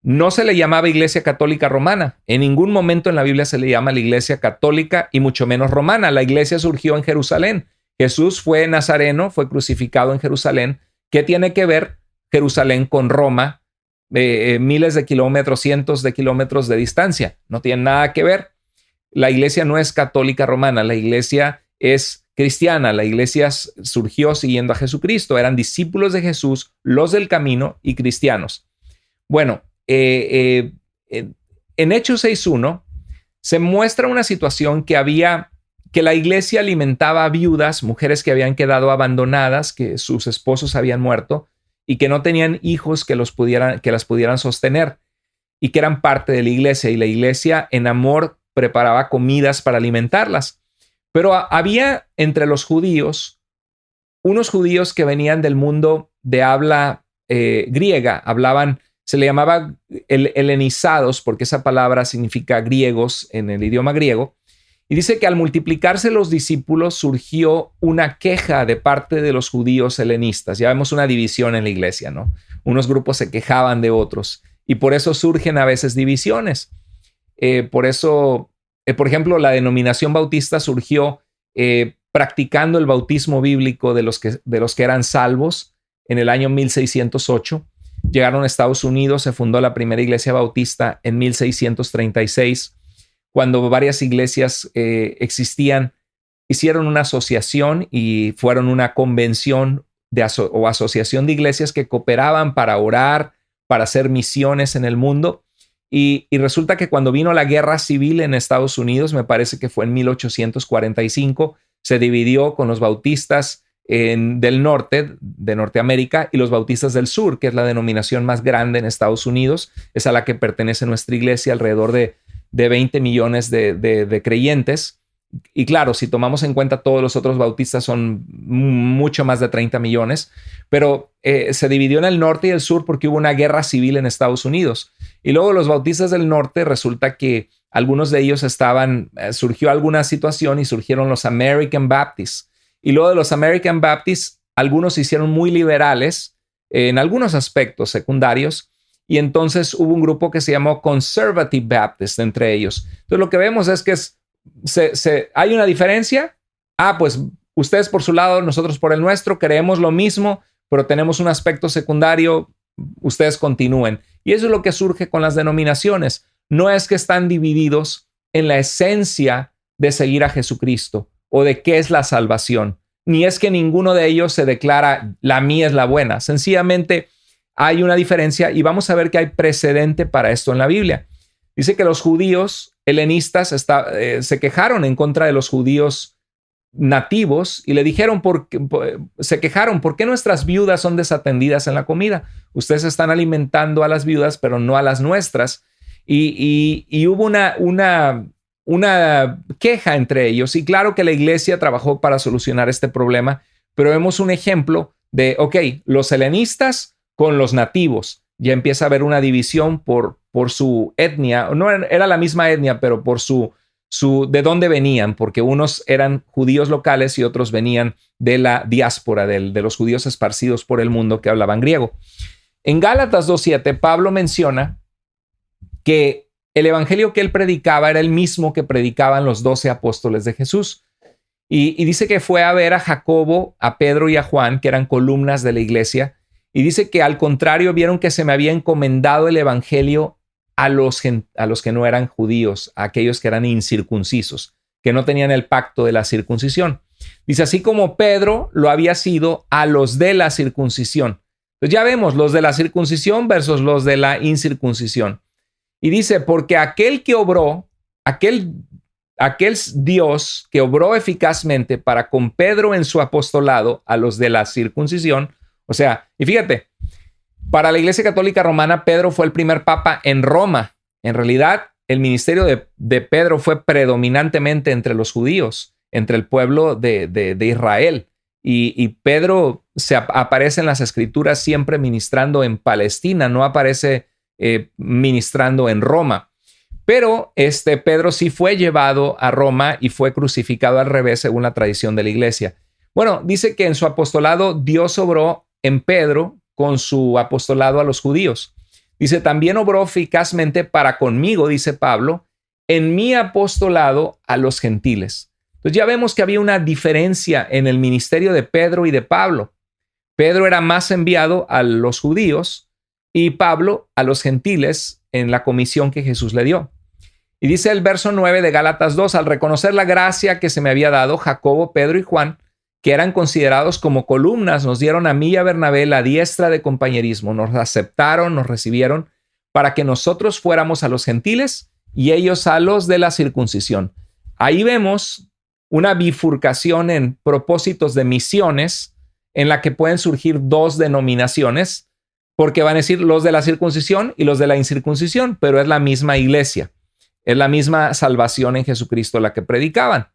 no se le llamaba Iglesia Católica Romana. En ningún momento en la Biblia se le llama la Iglesia Católica y mucho menos romana. La iglesia surgió en Jerusalén. Jesús fue nazareno, fue crucificado en Jerusalén. ¿Qué tiene que ver Jerusalén con Roma? Miles de kilómetros, cientos de kilómetros de distancia. No tiene nada que ver. La iglesia no es católica romana, la iglesia es cristiana. La iglesia surgió siguiendo a Jesucristo. Eran discípulos de Jesús, los del camino y cristianos. Bueno, en Hechos 6:1 se muestra una situación que la iglesia alimentaba a viudas, mujeres que habían quedado abandonadas, que sus esposos habían muerto y que no tenían hijos que las pudieran sostener, y que eran parte de la iglesia, y la iglesia en amor preparaba comidas para alimentarlas. Pero había entre los judíos unos judíos que venían del mundo de habla griega, se le llamaba helenizados, porque esa palabra significa griegos en el idioma griego. Y dice que al multiplicarse los discípulos surgió una queja de parte de los judíos helenistas. Ya vemos una división en la iglesia, ¿no? Unos grupos se quejaban de otros y por eso surgen a veces divisiones. Por eso, por ejemplo, la denominación bautista surgió practicando el bautismo bíblico de los que eran salvos en el año 1608. Llegaron a Estados Unidos, se fundó la primera iglesia bautista en 1636. Cuando varias iglesias existían, hicieron una asociación y fueron una convención o asociación de iglesias que cooperaban para orar, para hacer misiones en el mundo. Y resulta que cuando vino la guerra civil en Estados Unidos, me parece que fue en 1845, se dividió con los bautistas del norte, de Norteamérica, y los bautistas del sur, que es la denominación más grande en Estados Unidos, es a la que pertenece nuestra iglesia, alrededor de 20 millones de creyentes. Y claro, si tomamos en cuenta todos los otros bautistas son mucho más de 30 millones, pero se dividió en el norte y el sur porque hubo una guerra civil en Estados Unidos. Y luego los bautistas del norte, resulta que algunos de ellos surgió alguna situación y surgieron los American Baptists. Y luego de los American Baptists, algunos se hicieron muy liberales en algunos aspectos secundarios. Y entonces hubo un grupo que se llamó Conservative Baptist entre ellos. Entonces lo que vemos es que hay una diferencia. Pues ustedes por su lado, nosotros por el nuestro, creemos lo mismo, pero tenemos un aspecto secundario, ustedes continúen. Y eso es lo que surge con las denominaciones. No es que están divididos en la esencia de seguir a Jesucristo o de qué es la salvación, ni es que ninguno de ellos se declara la mía es la buena. Sencillamente hay una diferencia y vamos a ver que hay precedente para esto en la Biblia. Dice que los judíos helenistas se quejaron en contra de los judíos nativos y le dijeron, se quejaron, ¿por qué nuestras viudas son desatendidas en la comida? Ustedes están alimentando a las viudas, pero no a las nuestras. Y hubo una queja entre ellos. Y claro que la iglesia trabajó para solucionar este problema, pero vemos un ejemplo de, los helenistas con los nativos. Ya empieza a haber una división por su etnia. No era la misma etnia, pero por de dónde venían, porque unos eran judíos locales y otros venían de la diáspora, de los judíos esparcidos por el mundo que hablaban griego. En Gálatas 2:7, Pablo menciona que el evangelio que él predicaba era el mismo que predicaban los 12 apóstoles de Jesús. Y dice que fue a ver a Jacobo, a Pedro y a Juan, que eran columnas de la iglesia, y dice que al contrario vieron que se me había encomendado el evangelio a los que no eran judíos, a aquellos que eran incircuncisos, que no tenían el pacto de la circuncisión. Dice, así como Pedro lo había sido a los de la circuncisión. Entonces ya vemos los de la circuncisión versus los de la incircuncisión. Y dice, porque aquel Dios que obró eficazmente para con Pedro en su apostolado a los de la circuncisión, o sea, y fíjate, para la Iglesia Católica Romana, Pedro fue el primer papa en Roma. En realidad, el ministerio de Pedro fue predominantemente entre los judíos, entre el pueblo de Israel. Y Pedro aparece en las Escrituras siempre ministrando en Palestina, no aparece ministrando en Roma. Pero Pedro sí fue llevado a Roma y fue crucificado al revés según la tradición de la Iglesia. Bueno, dice que en su apostolado Dios obró en Pedro con su apostolado a los judíos. Dice, también obró eficazmente para conmigo, dice Pablo, en mi apostolado a los gentiles. Entonces ya vemos que había una diferencia en el ministerio de Pedro y de Pablo. Pedro era más enviado a los judíos y Pablo a los gentiles en la comisión que Jesús le dio. Y dice el verso 9 de Gálatas 2, al reconocer la gracia que se me había dado, Jacobo, Pedro y Juan, que eran considerados como columnas, nos dieron a mí y a Bernabé la diestra de compañerismo, nos aceptaron, nos recibieron para que nosotros fuéramos a los gentiles y ellos a los de la circuncisión. Ahí vemos una bifurcación en propósitos de misiones en la que pueden surgir dos denominaciones, porque van a decir los de la circuncisión y los de la incircuncisión, pero es la misma iglesia, es la misma salvación en Jesucristo la que predicaban.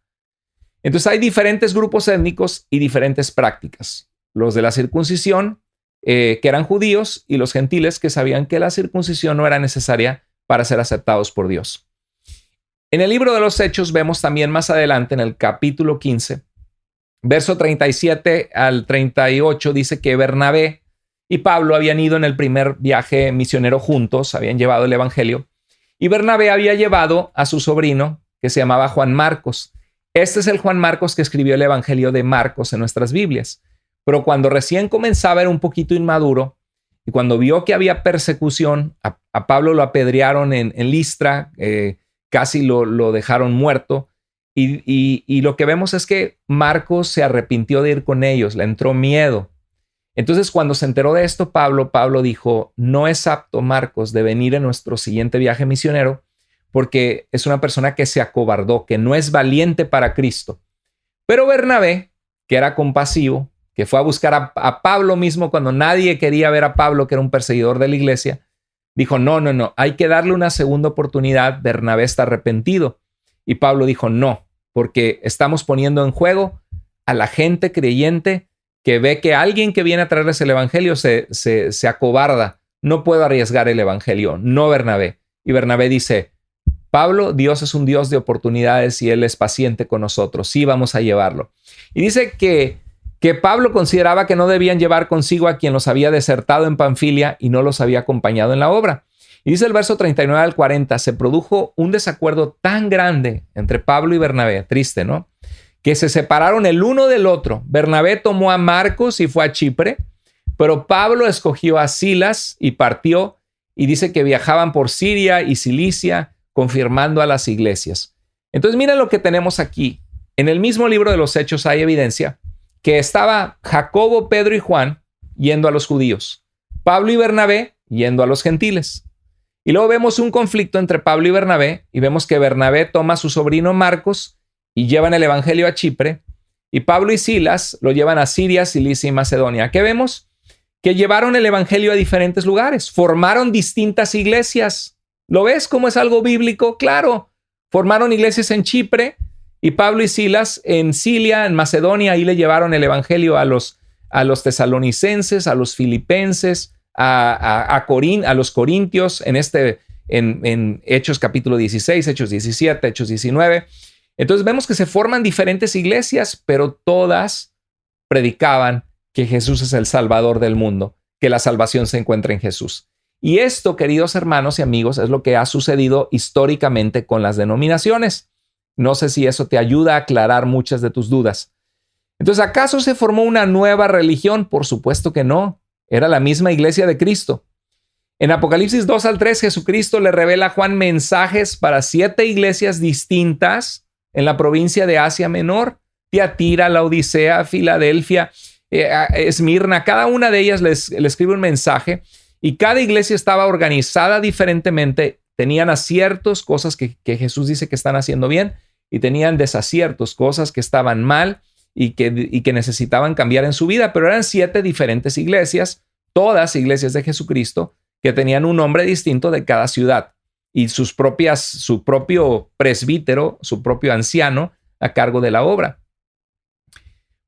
Entonces hay diferentes grupos étnicos y diferentes prácticas. Los de la circuncisión, que eran judíos, y los gentiles que sabían que la circuncisión no era necesaria para ser aceptados por Dios. En el libro de los Hechos vemos también más adelante, en el capítulo 15, verso 37 al 38, dice que Bernabé y Pablo habían ido en el primer viaje misionero juntos, habían llevado el evangelio, y Bernabé había llevado a su sobrino, que se llamaba Juan Marcos. Este es el Juan Marcos que escribió el Evangelio de Marcos en nuestras Biblias. Pero cuando recién comenzaba era un poquito inmaduro y cuando vio que había persecución, a Pablo lo apedrearon en Listra, casi lo dejaron muerto. Y lo que vemos es que Marcos se arrepintió de ir con ellos, le entró miedo. Entonces, cuando se enteró de esto, Pablo dijo, no es apto Marcos de venir en nuestro siguiente viaje misionero porque es una persona que se acobardó, que no es valiente para Cristo. Pero Bernabé, que era compasivo, que fue a buscar a Pablo mismo cuando nadie quería ver a Pablo, que era un perseguidor de la iglesia, dijo, no, hay que darle una segunda oportunidad. Bernabé está arrepentido. Y Pablo dijo, no, porque estamos poniendo en juego a la gente creyente que ve que alguien que viene a traerles el evangelio se acobarda. No puedo arriesgar el evangelio, no Bernabé. Y Bernabé dice, Pablo, Dios es un Dios de oportunidades y Él es paciente con nosotros. Sí, vamos a llevarlo. Y dice que Pablo consideraba que no debían llevar consigo a quien los había desertado en Panfilia y no los había acompañado en la obra. Y dice el verso 39 al 40, se produjo un desacuerdo tan grande entre Pablo y Bernabé, triste, ¿no? Que se separaron el uno del otro. Bernabé tomó a Marcos y fue a Chipre, pero Pablo escogió a Silas y partió, y dice que viajaban por Siria y Cilicia, confirmando a las iglesias. Entonces, miren lo que tenemos aquí. En el mismo libro de los Hechos hay evidencia que estaba Jacobo, Pedro y Juan yendo a los judíos, Pablo y Bernabé yendo a los gentiles. Y luego vemos un conflicto entre Pablo y Bernabé, y vemos que Bernabé toma a su sobrino Marcos y llevan el evangelio a Chipre, y Pablo y Silas lo llevan a Siria, Cilicia y Macedonia. ¿Qué vemos? Que llevaron el evangelio a diferentes lugares, formaron distintas iglesias. ¿Lo ves cómo es algo bíblico? Claro, formaron iglesias en Chipre, y Pablo y Silas en Siria, en Macedonia, ahí le llevaron el evangelio a los tesalonicenses, a los filipenses, a los corintios, en Hechos capítulo 16, Hechos 17, Hechos 19. Entonces vemos que se forman diferentes iglesias, pero todas predicaban que Jesús es el Salvador del mundo, que la salvación se encuentra en Jesús. Y esto, queridos hermanos y amigos, es lo que ha sucedido históricamente con las denominaciones. No sé si eso te ayuda a aclarar muchas de tus dudas. Entonces, ¿acaso se formó una nueva religión? Por supuesto que no. Era la misma iglesia de Cristo. En Apocalipsis 2 al 3, Jesucristo le revela a Juan mensajes para 7 iglesias distintas en la provincia de Asia Menor: Tiatira, Laodicea, Filadelfia, Esmirna. Cada una de ellas le escribe un mensaje, y cada iglesia estaba organizada diferentemente. Tenían aciertos, cosas que Jesús dice que están haciendo bien, y tenían desaciertos, cosas que estaban mal y que necesitaban cambiar en su vida. Pero eran 7 diferentes iglesias, todas iglesias de Jesucristo, que tenían un nombre distinto de cada ciudad y su propio presbítero, su propio anciano a cargo de la obra.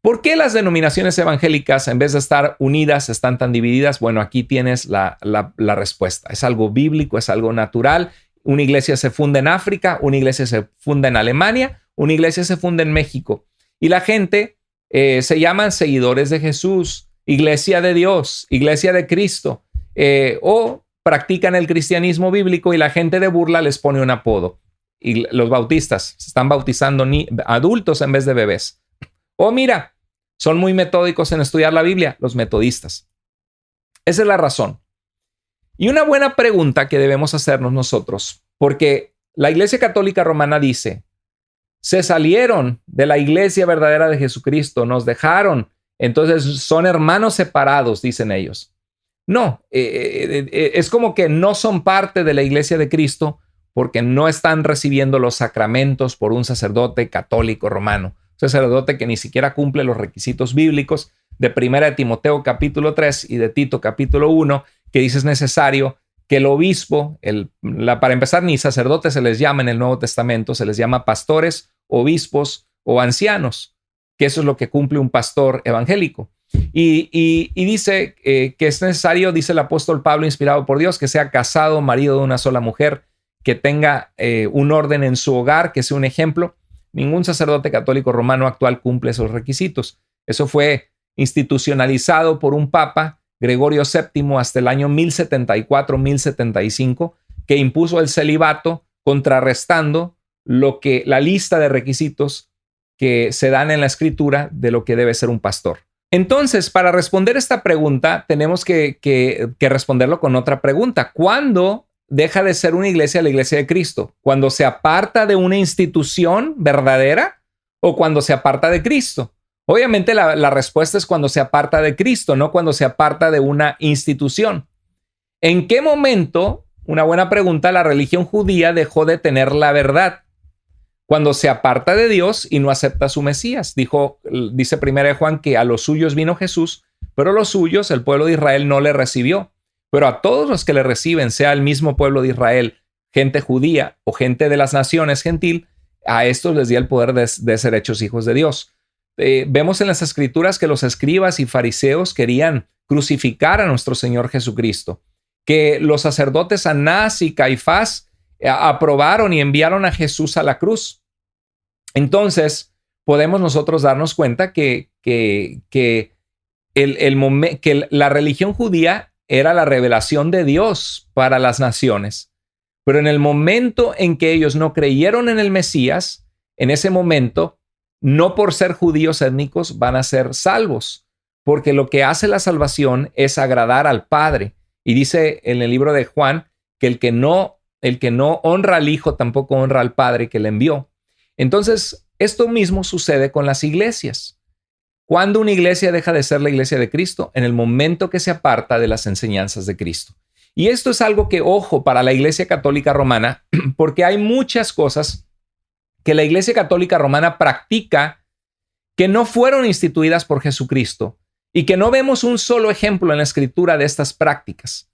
¿Por qué las denominaciones evangélicas, en vez de estar unidas, están tan divididas? Bueno, aquí tienes la respuesta. Es algo bíblico, es algo natural. Una iglesia se funda en África, una iglesia se funda en Alemania, una iglesia se funda en México. Y la gente se llaman seguidores de Jesús, iglesia de Dios, iglesia de Cristo, o practican el cristianismo bíblico, y la gente de burla les pone un apodo. Y los bautistas se están bautizando adultos en vez de bebés. O mira, son muy metódicos en estudiar la Biblia, los metodistas. Esa es la razón. Y una buena pregunta que debemos hacernos nosotros, porque la Iglesia Católica Romana dice, se salieron de la iglesia verdadera de Jesucristo, nos dejaron, entonces son hermanos separados, dicen ellos. No, es como que no son parte de la iglesia de Cristo porque no están recibiendo los sacramentos por un sacerdote católico romano, sacerdote que ni siquiera cumple los requisitos bíblicos de 1 Timoteo capítulo 3 y de Tito capítulo 1, que dice es necesario que el obispo, para empezar, ni sacerdotes se les llama en el Nuevo Testamento, se les llama pastores, obispos o ancianos, que eso es lo que cumple un pastor evangélico. Y dice que es necesario, dice el apóstol Pablo, inspirado por Dios, que sea casado, marido de una sola mujer, que tenga un orden en su hogar, que sea un ejemplo. Ningún sacerdote católico romano actual cumple esos requisitos. Eso fue institucionalizado por un papa, Gregorio VII, hasta el año 1074-1075, que impuso el celibato, contrarrestando la lista de requisitos que se dan en la escritura de lo que debe ser un pastor. Entonces, para responder esta pregunta, tenemos que responderlo con otra pregunta. ¿Cuándo deja de ser una iglesia la iglesia de Cristo? ¿Cuando se aparta de una institución verdadera o cuando se aparta de Cristo? Obviamente la respuesta es cuando se aparta de Cristo, no cuando se aparta de una institución. ¿En qué momento, una buena pregunta, la religión judía dejó de tener la verdad? Cuando se aparta de Dios y no acepta a su Mesías. Dice 1 Juan que a los suyos vino Jesús, pero los suyos, el pueblo de Israel, no le recibió. Pero a todos los que le reciben, sea el mismo pueblo de Israel, gente judía o gente de las naciones gentil, a estos les dio el poder de ser hechos hijos de Dios. Vemos en las escrituras que los escribas y fariseos querían crucificar a nuestro Señor Jesucristo, que los sacerdotes Anás y Caifás aprobaron y enviaron a Jesús a la cruz. Entonces, podemos nosotros darnos cuenta que la religión judía era la revelación de Dios para las naciones. Pero en el momento en que ellos no creyeron en el Mesías, en ese momento, no por ser judíos étnicos van a ser salvos, porque lo que hace la salvación es agradar al Padre. Y dice en el libro de Juan que el que no honra al Hijo tampoco honra al Padre que le envió. Entonces, esto mismo sucede con las iglesias. ¿Cuándo una iglesia deja de ser la iglesia de Cristo? En el momento que se aparta de las enseñanzas de Cristo. Y esto es algo que, ojo, para la Iglesia Católica Romana, porque hay muchas cosas que la Iglesia Católica Romana practica que no fueron instituidas por Jesucristo y que no vemos un solo ejemplo en la Escritura de estas prácticas.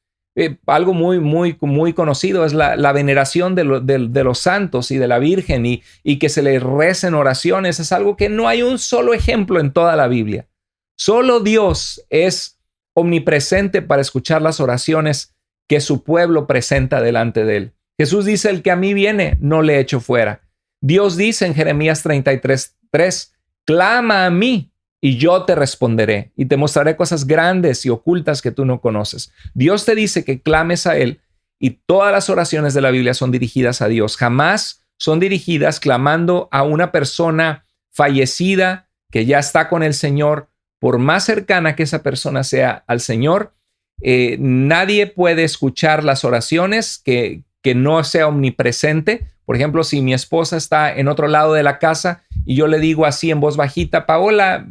Algo muy conocido es la veneración de los santos y de la Virgen y que se les recen oraciones. Es algo que no hay un solo ejemplo en toda la Biblia. Solo Dios es omnipresente para escuchar las oraciones que su pueblo presenta delante de él. Jesús dice, el que a mí viene, no le echo fuera. Dios dice en Jeremías 33:3, clama a mí y yo te responderé y te mostraré cosas grandes y ocultas que tú no conoces. Dios te dice que clames a él y todas las oraciones de la Biblia son dirigidas a Dios. Jamás son dirigidas clamando a una persona fallecida que ya está con el Señor. Por más cercana que esa persona sea al Señor, nadie puede escuchar las oraciones que no sea omnipresente. Por ejemplo, si mi esposa está en otro lado de la casa y yo le digo así en voz bajita, Paola,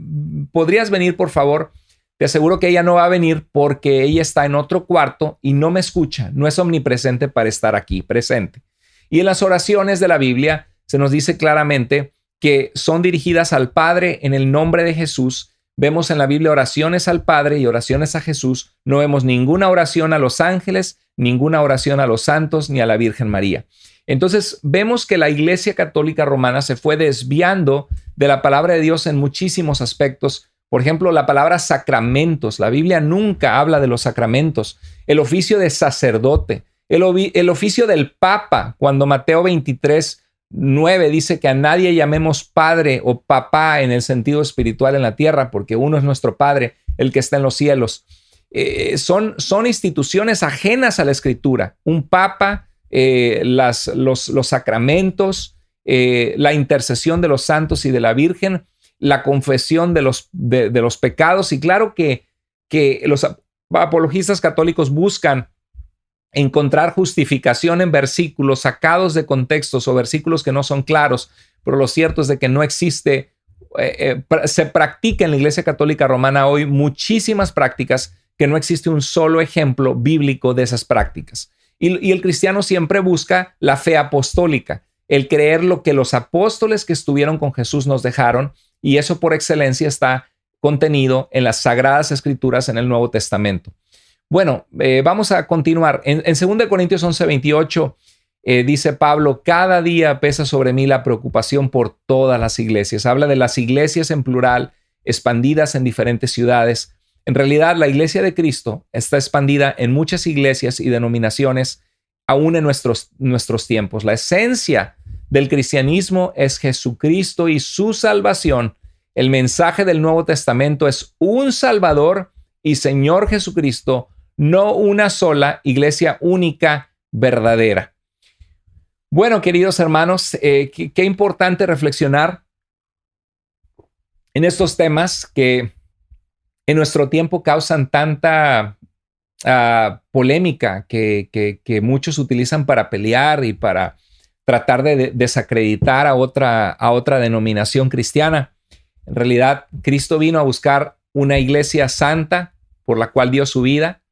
¿podrías venir, por favor? Te aseguro que ella no va a venir porque ella está en otro cuarto y no me escucha. No es omnipresente para estar aquí presente. Y en las oraciones de la Biblia se nos dice claramente que son dirigidas al Padre en el nombre de Jesús. Vemos en la Biblia oraciones al Padre y oraciones a Jesús. No vemos ninguna oración a los ángeles, ninguna oración a los santos ni a la Virgen María. Entonces vemos que la Iglesia Católica Romana se fue desviando de la palabra de Dios en muchísimos aspectos. Por ejemplo, la palabra sacramentos. La Biblia nunca habla de los sacramentos. El oficio de sacerdote, el oficio del Papa, cuando Mateo 23:9 dice que a nadie llamemos padre o papá en el sentido espiritual en la tierra, porque uno es nuestro Padre, el que está en los cielos. Son instituciones ajenas a la Escritura. Un papa, los sacramentos, la intercesión de los santos y de la Virgen, la confesión de los pecados. Y claro que los apologistas católicos buscan encontrar justificación en versículos sacados de contextos o versículos que no son claros, pero lo cierto es de que no existe, se practica en la Iglesia Católica Romana hoy muchísimas prácticas que no existe un solo ejemplo bíblico de esas prácticas. Y el cristiano siempre busca la fe apostólica, el creer lo que los apóstoles que estuvieron con Jesús nos dejaron, y eso por excelencia está contenido en las Sagradas Escrituras en el Nuevo Testamento. Bueno, vamos a continuar. En 2 Corintios 11:28 dice Pablo, cada día pesa sobre mí la preocupación por todas las iglesias. Habla de las iglesias en plural, expandidas en diferentes ciudades. En realidad, la iglesia de Cristo está expandida en muchas iglesias y denominaciones, aún en nuestros tiempos. La esencia del cristianismo es Jesucristo y su salvación. El mensaje del Nuevo Testamento es un Salvador y Señor Jesucristo, no una sola iglesia única, verdadera. Bueno, queridos hermanos, qué importante reflexionar en estos temas que en nuestro tiempo causan tanta polémica que muchos utilizan para pelear y para tratar de desacreditar a otra denominación cristiana. En realidad, Cristo vino a buscar una iglesia santa por la cual dio su vida,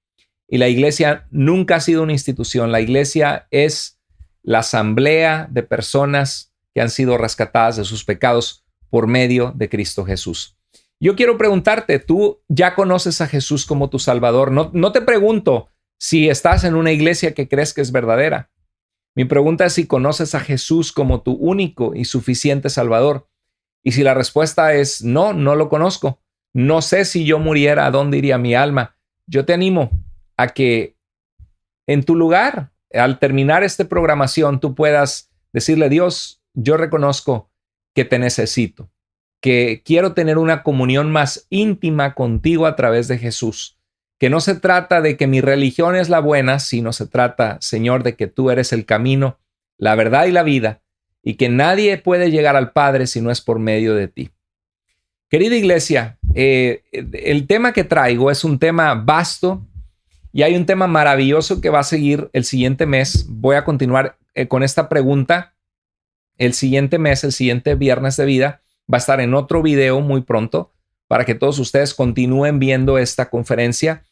y la iglesia nunca ha sido una institución. La iglesia es la asamblea de personas que han sido rescatadas de sus pecados por medio de Cristo Jesús. Yo quiero preguntarte, ¿tú ya conoces a Jesús como tu Salvador? No te pregunto si estás en una iglesia que crees que es verdadera. Mi pregunta es si conoces a Jesús como tu único y suficiente Salvador. Y si la respuesta es no, no lo conozco, no sé si yo muriera, ¿a dónde iría mi alma? Yo te animo a que en tu lugar, al terminar esta programación, tú puedas decirle: Dios, yo reconozco que te necesito, que quiero tener una comunión más íntima contigo a través de Jesús, que no se trata de que mi religión es la buena, sino se trata, Señor, de que tú eres el camino, la verdad y la vida, y que nadie puede llegar al Padre si no es por medio de ti. Querida iglesia, el tema que traigo es un tema vasto y hay un tema maravilloso que va a seguir el siguiente mes. Voy a continuar con esta pregunta el siguiente mes, el siguiente viernes de vida. Va a estar en otro video muy pronto para que todos ustedes continúen viendo esta conferencia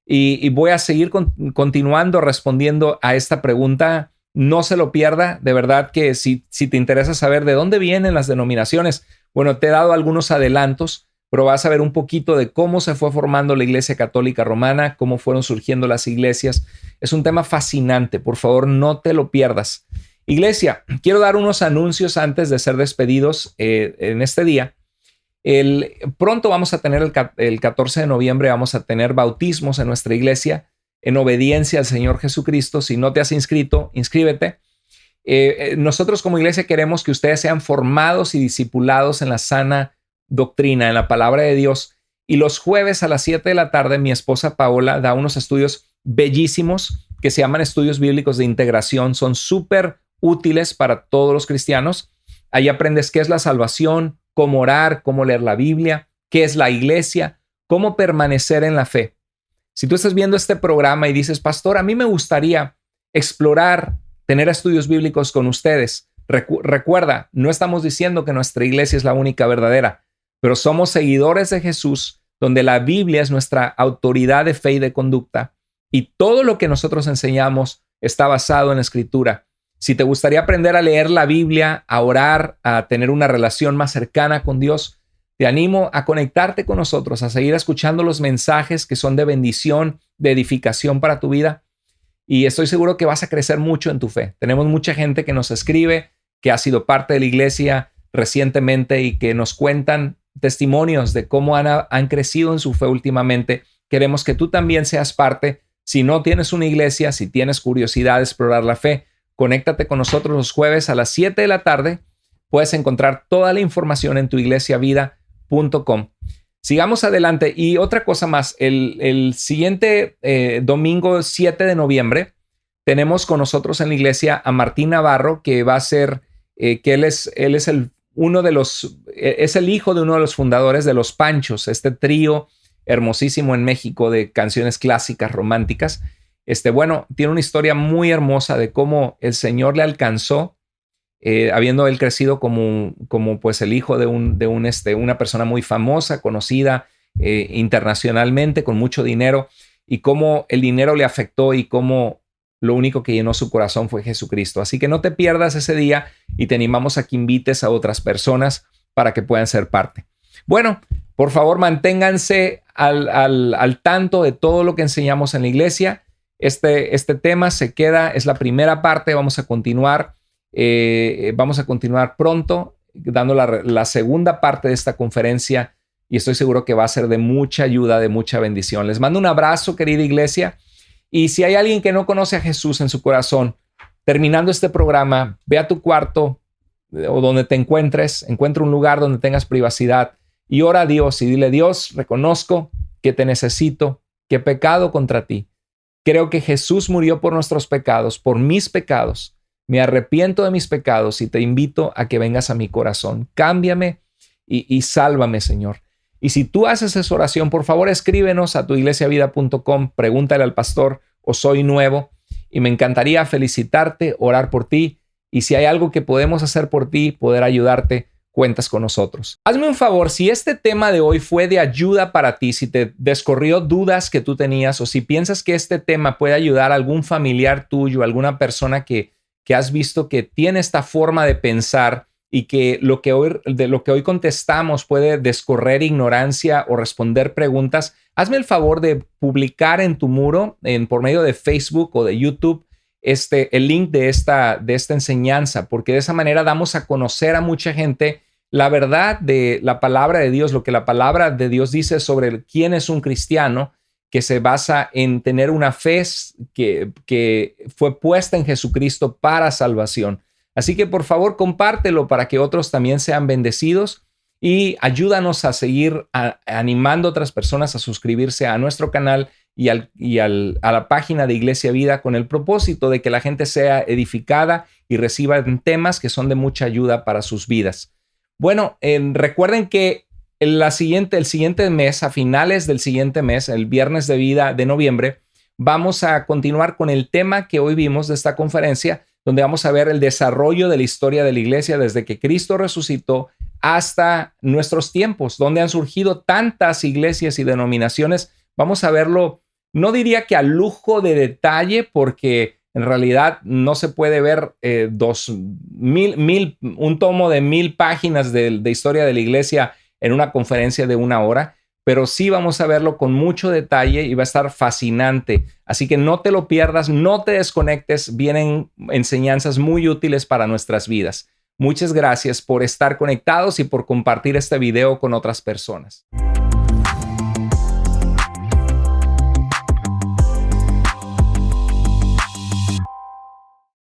y voy a seguir continuando respondiendo a esta pregunta. No se lo pierda, de verdad que si te interesa saber de dónde vienen las denominaciones, bueno, te he dado algunos adelantos, pero vas a ver un poquito de cómo se fue formando la Iglesia Católica Romana, cómo fueron surgiendo las iglesias. Es un tema fascinante, por favor, no te lo pierdas. Iglesia, quiero dar unos anuncios antes de ser despedidos en este día. Pronto vamos a tener el 14 de noviembre, vamos a tener bautismos en nuestra iglesia en obediencia al Señor Jesucristo. Si no te has inscrito, inscríbete. Nosotros como iglesia queremos que ustedes sean formados y discipulados en la sana doctrina, en la palabra de Dios. Y los jueves a las 7 de la tarde, mi esposa Paola da unos estudios bellísimos que se llaman estudios bíblicos de integración. Son súper útiles para todos los cristianos. Ahí aprendes qué es la salvación, cómo orar, cómo leer la Biblia, qué es la iglesia, cómo permanecer en la fe. Si tú estás viendo este programa y dices: pastor, a mí me gustaría explorar, tener estudios bíblicos con ustedes. Recuerda, no estamos diciendo que nuestra iglesia es la única verdadera, pero somos seguidores de Jesús, donde la Biblia es nuestra autoridad de fe y de conducta, y todo lo que nosotros enseñamos está basado en la Escritura. Si te gustaría aprender a leer la Biblia, a orar, a tener una relación más cercana con Dios, te animo a conectarte con nosotros, a seguir escuchando los mensajes que son de bendición, de edificación para tu vida. Y estoy seguro que vas a crecer mucho en tu fe. Tenemos mucha gente que nos escribe, que ha sido parte de la iglesia recientemente y que nos cuentan testimonios de cómo han crecido en su fe últimamente. Queremos que tú también seas parte. Si no tienes una iglesia, si tienes curiosidad de explorar la fe, conéctate con nosotros los jueves a las 7 de la tarde. Puedes encontrar toda la información en tuiglesiavida.com. Sigamos adelante. Y otra cosa más, el siguiente domingo 7 de noviembre tenemos con nosotros en la iglesia a Martín Navarro, que va a ser, que él es el hijo de uno de los fundadores de Los Panchos, este trío hermosísimo en México de canciones clásicas románticas. Bueno, tiene una historia muy hermosa de cómo el Señor le alcanzó, habiendo él crecido como pues el hijo de una persona muy famosa, conocida internacionalmente, con mucho dinero, y cómo el dinero le afectó y cómo lo único que llenó su corazón fue Jesucristo. Así que no te pierdas ese día y te animamos a que invites a otras personas para que puedan ser parte. Bueno, por favor, manténganse al tanto de todo lo que enseñamos en la iglesia. Este tema se queda, es la primera parte, vamos a continuar pronto dando la segunda parte de esta conferencia y estoy seguro que va a ser de mucha ayuda, de mucha bendición. Les mando un abrazo, querida iglesia, y si hay alguien que no conoce a Jesús en su corazón, terminando este programa, ve a tu cuarto o donde te encuentres, encuentra un lugar donde tengas privacidad y ora a Dios y dile: Dios, reconozco que te necesito, que he pecado contra ti. Creo que Jesús murió por nuestros pecados, por mis pecados. Me arrepiento de mis pecados y te invito a que vengas a mi corazón. Cámbiame y sálvame, Señor. Y si tú haces esa oración, por favor, escríbenos a tuiglesiavida.com, pregúntale al pastor o soy nuevo y me encantaría felicitarte, orar por ti y si hay algo que podemos hacer por ti, poder ayudarte, cuentas con nosotros. Hazme un favor, si este tema de hoy fue de ayuda para ti, si te descorrió dudas que tú tenías o si piensas que este tema puede ayudar a algún familiar tuyo, alguna persona que has visto que tiene esta forma de pensar y que de lo que hoy contestamos puede descorrer ignorancia o responder preguntas, hazme el favor de publicar en tu muro, por medio de Facebook o de YouTube, el link de esta enseñanza, porque de esa manera damos a conocer a mucha gente la verdad de la palabra de Dios, lo que la palabra de Dios dice sobre quién es un cristiano, que se basa en tener una fe que fue puesta en Jesucristo para salvación. Así que por favor compártelo para que otros también sean bendecidos y ayúdanos a seguir animando a otras personas a suscribirse a nuestro canal y a la página de Iglesia Vida con el propósito de que la gente sea edificada y reciba temas que son de mucha ayuda para sus vidas. Bueno, recuerden que el siguiente mes, a finales del siguiente mes, el viernes de vida de noviembre, vamos a continuar con el tema que hoy vimos de esta conferencia, donde vamos a ver el desarrollo de la historia de la iglesia desde que Cristo resucitó hasta nuestros tiempos, donde han surgido tantas iglesias y denominaciones. Vamos a verlo, no diría que a lujo de detalle, porque en realidad no se puede ver un tomo de 1000 páginas de historia de la iglesia en una conferencia de 1 hora, pero sí vamos a verlo con mucho detalle y va a estar fascinante. Así que no te lo pierdas, no te desconectes, vienen enseñanzas muy útiles para nuestras vidas. Muchas gracias por estar conectados y por compartir este video con otras personas.